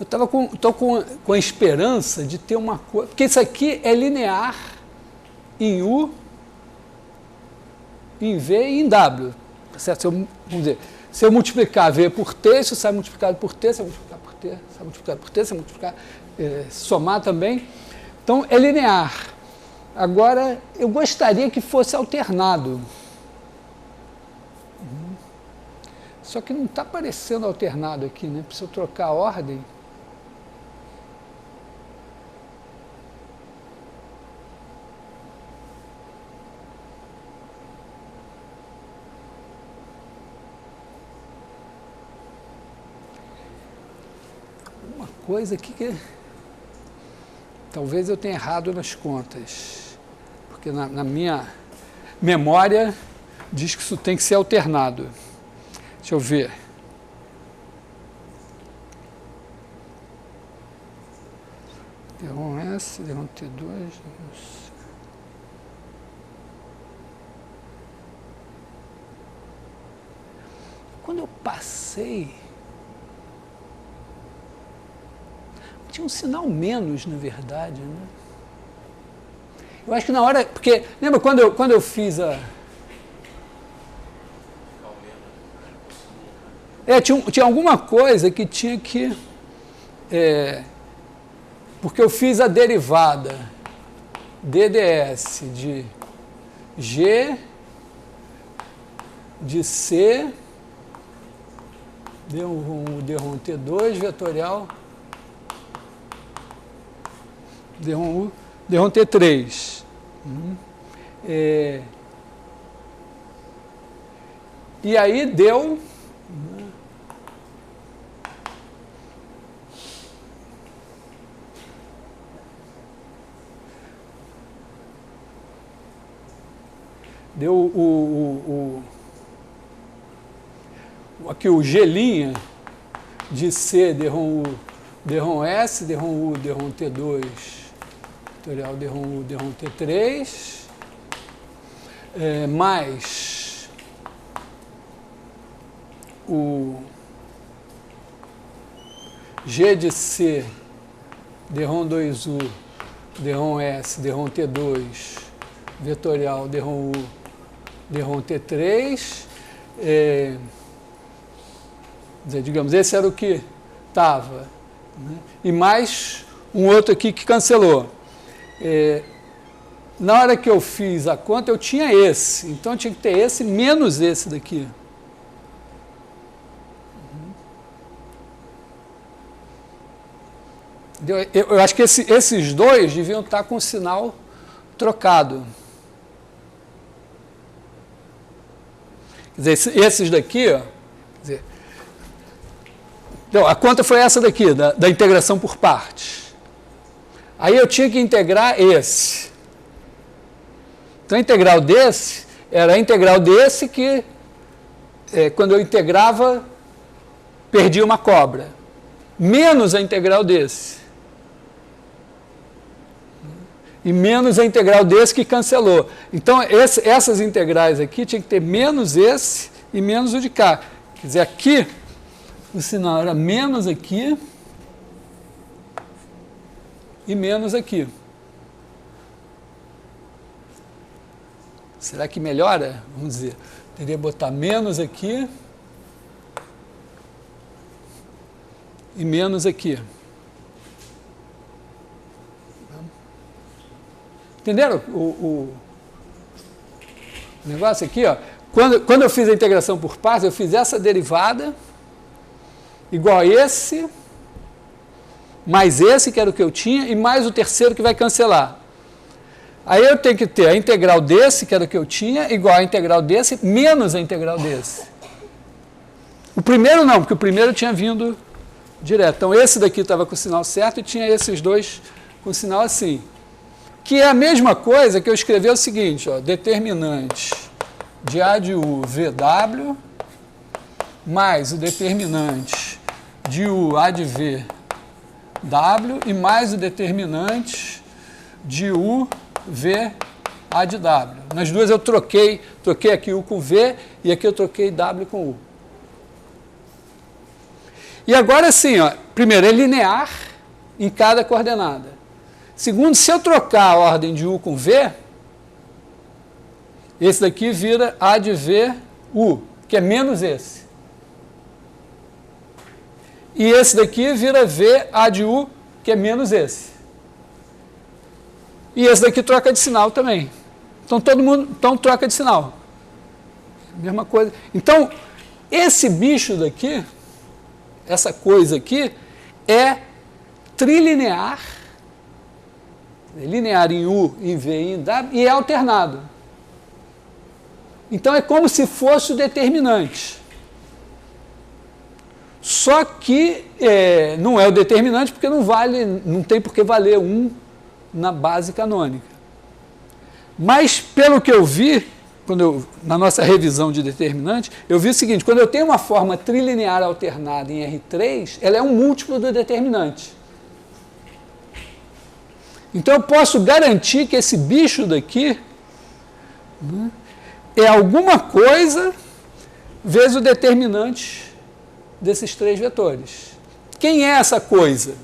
B: Eu estou com a esperança de ter uma coisa... Porque isso aqui é linear em U, em V e em W. Certo? Vamos dizer, se eu multiplicar V por T, isso sai multiplicado por T, se eu multiplicar por T, sai multiplicado por T, se eu multiplicar, somar também. Então, é linear. Agora, eu gostaria que fosse alternado. Só que não está aparecendo alternado aqui, né? Preciso trocar a ordem. Coisa aqui que talvez eu tenha errado nas contas, porque na minha memória diz que isso tem que ser alternado. Deixa eu ver. D1S, D1T2... Quando eu passei... Tinha um sinal menos, na verdade, né? Eu acho que na hora... Porque, lembra quando eu fiz a... tinha alguma coisa que tinha que...
A: porque eu fiz a derivada DDS de G de C D1 T2 vetorial D1 T3. E aí deu aqui o G' de C, D1 S, D1 T2, vetorial D1 T3, mais o G de C, D1 2U, D1 S, D1 T2, vetorial D1 T3, digamos, esse era o que estava, né? E mais um outro aqui que cancelou. Na hora que eu fiz a conta, eu tinha esse, então eu tinha que ter esse menos esse daqui. Eu acho que esses dois deviam estar com o sinal trocado. Quer dizer, esses daqui, ó, quer dizer, então, a conta foi essa daqui, da integração por partes. Aí eu tinha que integrar esse. Então, a integral desse era a integral desse que, quando eu integrava, perdia uma cobra. Menos a integral desse. E menos a integral desse que cancelou. Então, essas integrais aqui tinha que ter menos esse e menos o de cá. Quer dizer, aqui, o sinal era menos aqui e menos aqui. Será que melhora? Vamos dizer, teria que botar menos aqui e menos aqui. Entenderam o negócio aqui? Ó? Quando eu fiz a integração por partes, eu fiz essa derivada igual a esse, mais esse, que era o que eu tinha, e mais o terceiro que vai cancelar. Aí eu tenho que ter a integral desse, que era o que eu tinha, igual a integral desse, menos a integral desse. O primeiro não, porque o primeiro tinha vindo direto. Então, esse daqui estava com o sinal certo e tinha esses dois com o sinal assim. Que é a mesma coisa que eu escrevi o seguinte, ó, determinante de A de U VW mais o determinante de U A de V W e mais o determinante de U V A de W. Nas duas eu troquei aqui U com V e aqui eu troquei W com U. E agora sim, ó, primeiro é linear em cada coordenada. Segundo, se eu trocar a ordem de U com V, esse daqui vira A de V U, que é menos esse. E esse daqui vira V A de U, que é menos esse. E esse daqui troca de sinal também. Então, todo mundo troca de sinal. Mesma coisa. Então, esse bicho daqui, essa coisa aqui, é trilinear, linear em U, em V e em W, e é alternado. Então, é como se fosse o determinante. Só que não é o determinante porque não tem por que valer 1 na base canônica. Mas, pelo que eu vi, na nossa revisão de determinante, eu vi o seguinte, quando eu tenho uma forma trilinear alternada em R3, ela é um múltiplo do determinante. Então, eu posso garantir que esse bicho daqui, né, é alguma coisa vezes o determinante desses três vetores. Quem é essa coisa?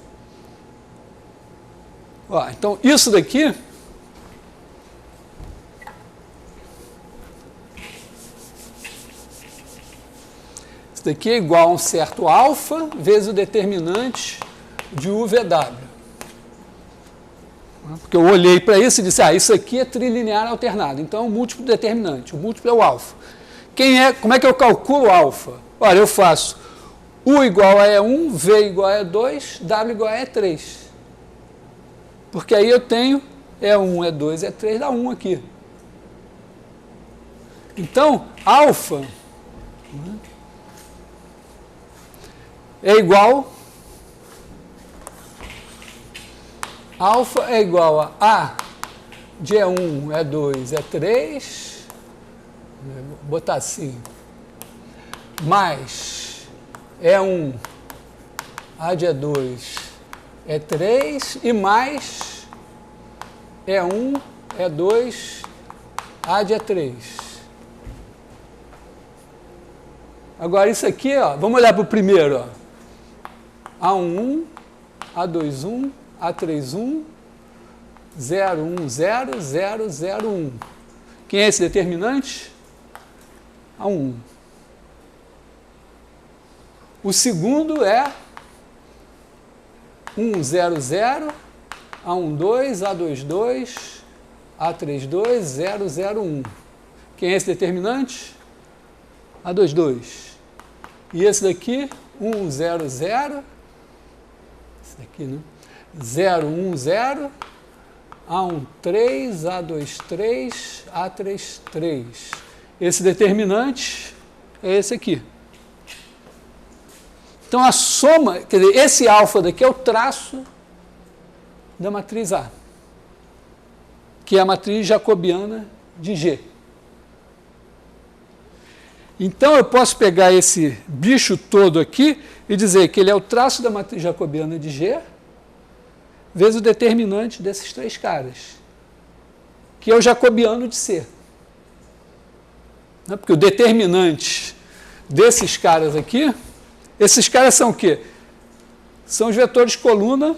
A: Ó, então, isso daqui é igual a um certo alfa vezes o determinante de UVW. Porque eu olhei para isso e disse, isso aqui é trilinear alternado, então é um múltiplo determinante, o múltiplo é o alfa. Como é que eu calculo alfa? Olha, eu faço U igual a E1, V igual a E2, W igual a E3. Porque aí eu tenho E1, E2, E3, dá 1 aqui. Então, alfa é igual a de E1, E2, E3, vou botar assim, mais E1, A de E2, E3 e mais E1, E2, A de E3. Agora isso aqui, ó, vamos olhar para o primeiro, ó. A11, A21, A31, 0, 1, 0, 0, 0, 1. Quem é esse determinante? A1. O segundo é 1, 0, 0, A12, A22, A32, 0, 0, 1. Quem é esse determinante? A22. E esse daqui, 1, 0, 0, esse daqui, né? 0, 1, 0, A13, A23, A33. Esse determinante é esse aqui. Então, a soma, quer dizer, esse alfa daqui é o traço da matriz A, que é a matriz jacobiana de G. Então, eu posso pegar esse bicho todo aqui e dizer que ele é o traço da matriz jacobiana de G, vezes o determinante desses três caras, que é o jacobiano de C. Porque o determinante desses caras aqui, esses caras são o quê? São os vetores coluna,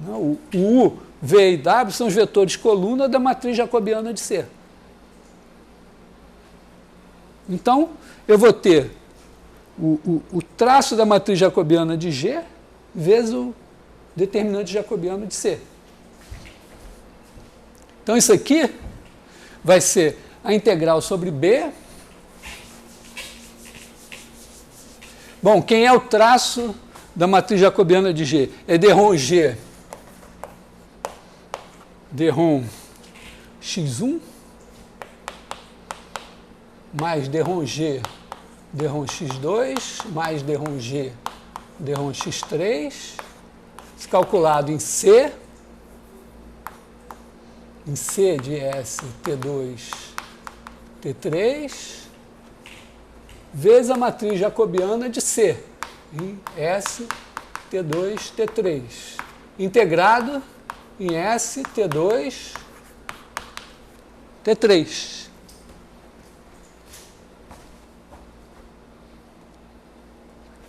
A: o U, V e W são os vetores coluna da matriz jacobiana de C. Então, eu vou ter o traço da matriz jacobiana de G vezes o determinante jacobiano de C. Então, isso aqui vai ser a integral sobre B. Bom, quem é o traço da matriz jacobiana de G? É Derron G. Derron X1 mais Derron G, Derron X2 mais Derron G, Derron X3, calculado em C de S, T2, T3, vezes a matriz jacobiana de C, em S, T2, T3, integrado em S, T2, T3.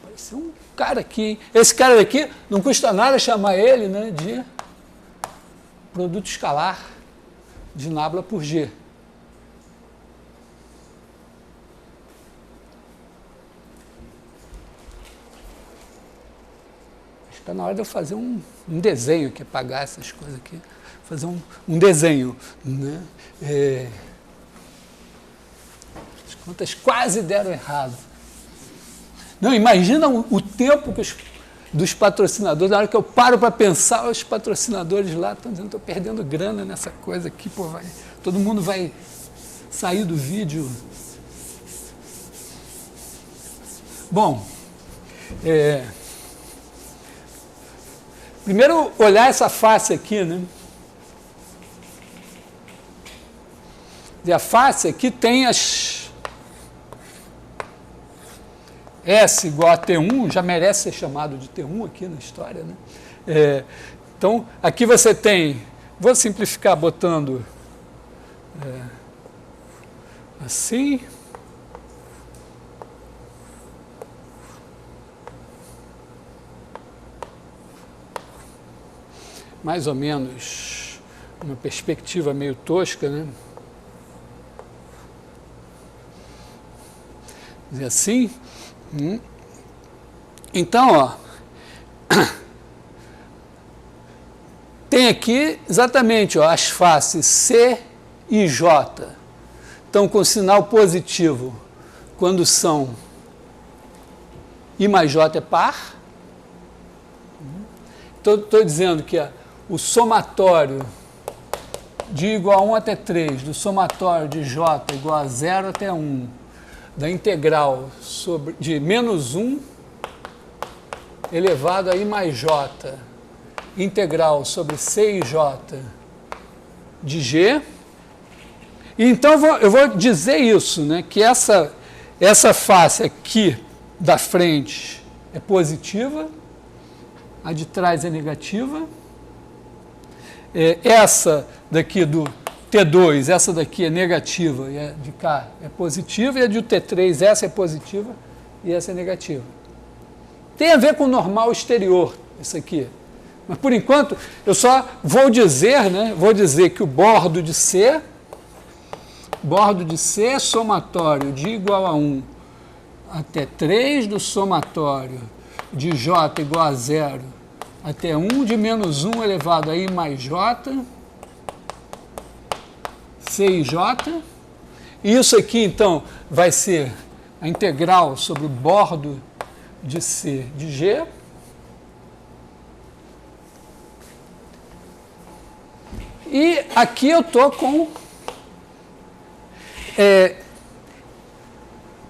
A: Apareceu um cara aqui, hein? Esse cara aqui, não custa nada chamar ele, né, de produto escalar de nabla por G. Está na hora de eu fazer um desenho aqui, apagar essas coisas aqui, fazer um desenho, né? As contas quase deram errado. Não, imagina o tempo que dos patrocinadores, na hora que eu paro para pensar, os patrocinadores lá estão dizendo que estou perdendo grana nessa coisa aqui, pô, todo mundo vai sair do vídeo. Bom, primeiro olhar essa face aqui, né? E a face aqui tem as S igual a T1, já merece ser chamado de T1 aqui na história, né? Então, aqui você tem, vou simplificar botando assim. Mais ou menos uma perspectiva meio tosca, né? Dizer assim. Então, ó, tem aqui exatamente ó, as faces C e J. Estão com sinal positivo quando são I mais J é par. Então, estou dizendo que o somatório de igual a 1 até 3, do somatório de J igual a 0 até 1, da integral de menos 1 elevado a I mais J, integral sobre C e J de G. E então eu vou dizer isso, né, que essa face aqui da frente é positiva, a de trás é negativa, essa daqui do T2, essa daqui é negativa e a de cá é positiva, e a de T3, essa é positiva e essa é negativa. Tem a ver com o normal exterior, isso aqui. Mas, por enquanto, eu só vou dizer, né, que o bordo de C é somatório de igual a 1 até 3 do somatório de J igual a 0 até 1 de menos 1 elevado a I mais J, C e J. E isso aqui, então, vai ser a integral sobre o bordo de C de G. E aqui eu estou com...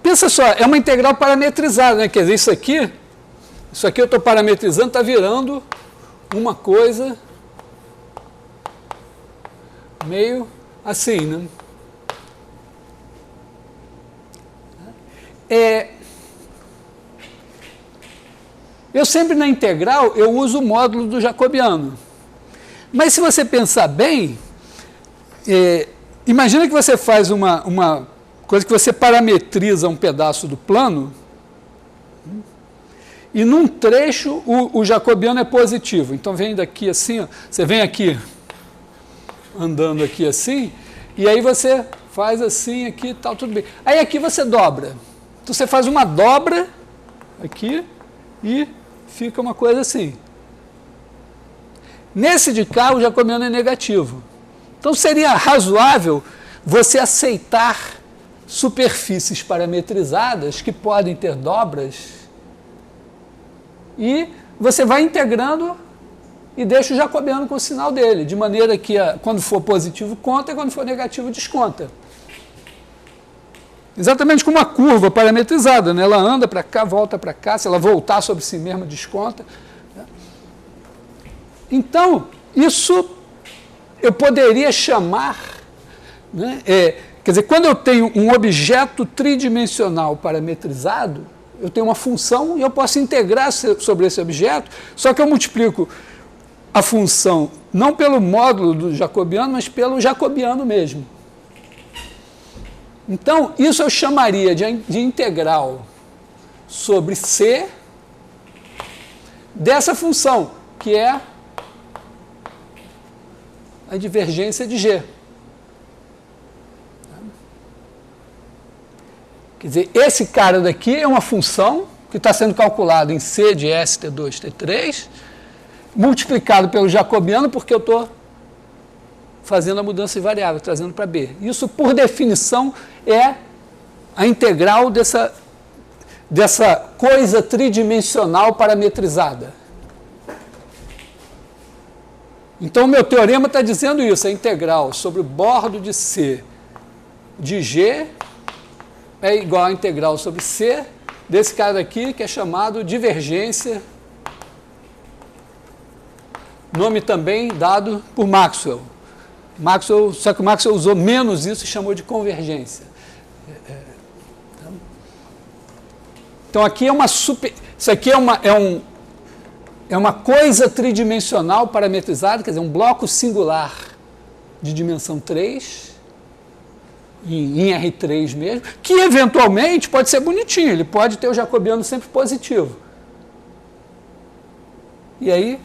A: pensa só, é uma integral parametrizada, né? Quer dizer, isso aqui eu estou parametrizando, está virando uma coisa meio assim, né? Eu sempre na integral eu uso o módulo do jacobiano. Mas se você pensar bem, imagina que você faz uma coisa que você parametriza um pedaço do plano e num trecho o jacobiano é positivo. Então vem daqui assim, ó, você vem aqui andando aqui assim, e aí você faz assim aqui e tal, tudo bem. Aí aqui você dobra. Então você faz uma dobra aqui e fica uma coisa assim. Nesse de cá, o jacobiano é negativo. Então, seria razoável você aceitar superfícies parametrizadas que podem ter dobras e você vai integrando e deixa o jacobiano com o sinal dele, de maneira que quando for positivo conta e quando for negativo desconta. Exatamente como uma curva parametrizada, né? Ela anda para cá, volta para cá, se ela voltar sobre si mesma desconta. Então, isso eu poderia chamar, né, quer dizer, quando eu tenho um objeto tridimensional parametrizado, eu tenho uma função e eu posso integrar sobre esse objeto, só que eu multiplico a função não pelo módulo do jacobiano, mas pelo jacobiano mesmo. Então, isso eu chamaria de integral sobre C dessa função, que é a divergência de G. Quer dizer, esse cara daqui é uma função que está sendo calculada em C de S, T2, T3, multiplicado pelo jacobiano, porque eu estou fazendo a mudança de variável, trazendo para B. Isso, por definição, é a integral dessa coisa tridimensional parametrizada. Então, o meu teorema está dizendo isso, a integral sobre o bordo de C de G é igual a integral sobre C desse cara aqui, que é chamado divergência, nome também dado por Maxwell. Só que o Maxwell usou menos isso e chamou de convergência. Então, aqui é isso aqui é uma coisa tridimensional parametrizada, quer dizer, um bloco singular de dimensão 3, em R3 mesmo, que eventualmente pode ser bonitinho, ele pode ter o jacobiano sempre positivo. E aí,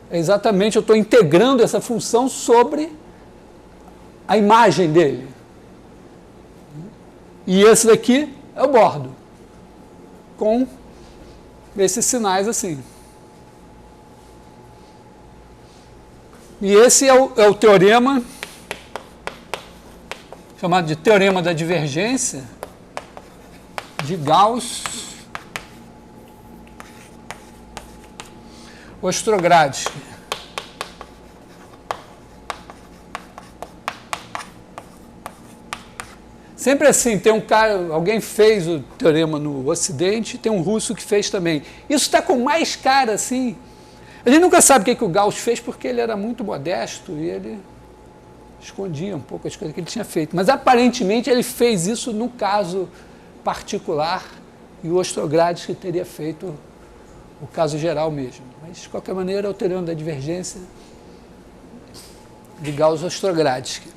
A: exatamente, eu estou integrando essa função sobre a imagem dele. E esse daqui é o bordo, com esses sinais assim. E esse é o teorema, chamado de teorema da divergência de Gauss-Ostrogradski. Sempre assim, tem um cara, alguém fez o teorema no Ocidente, tem um russo que fez também. Isso está com mais cara assim. A gente nunca sabe o que o Gauss fez porque ele era muito modesto e ele escondia um pouco as coisas que ele tinha feito. Mas aparentemente ele fez isso no caso particular e o Ostrogradski teria feito o caso geral mesmo. Mas de qualquer maneira é o teorema da divergência de Gauss-Ostrogradski.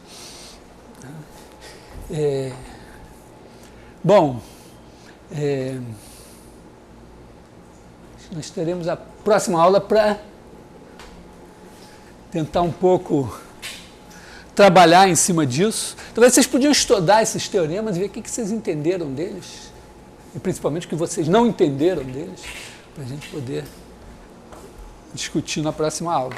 A: Bom, nós teremos a próxima aula para tentar um pouco trabalhar em cima disso. Talvez vocês podiam estudar esses teoremas e ver o que vocês entenderam deles, e principalmente o que vocês não entenderam deles, para a gente poder discutir na próxima aula.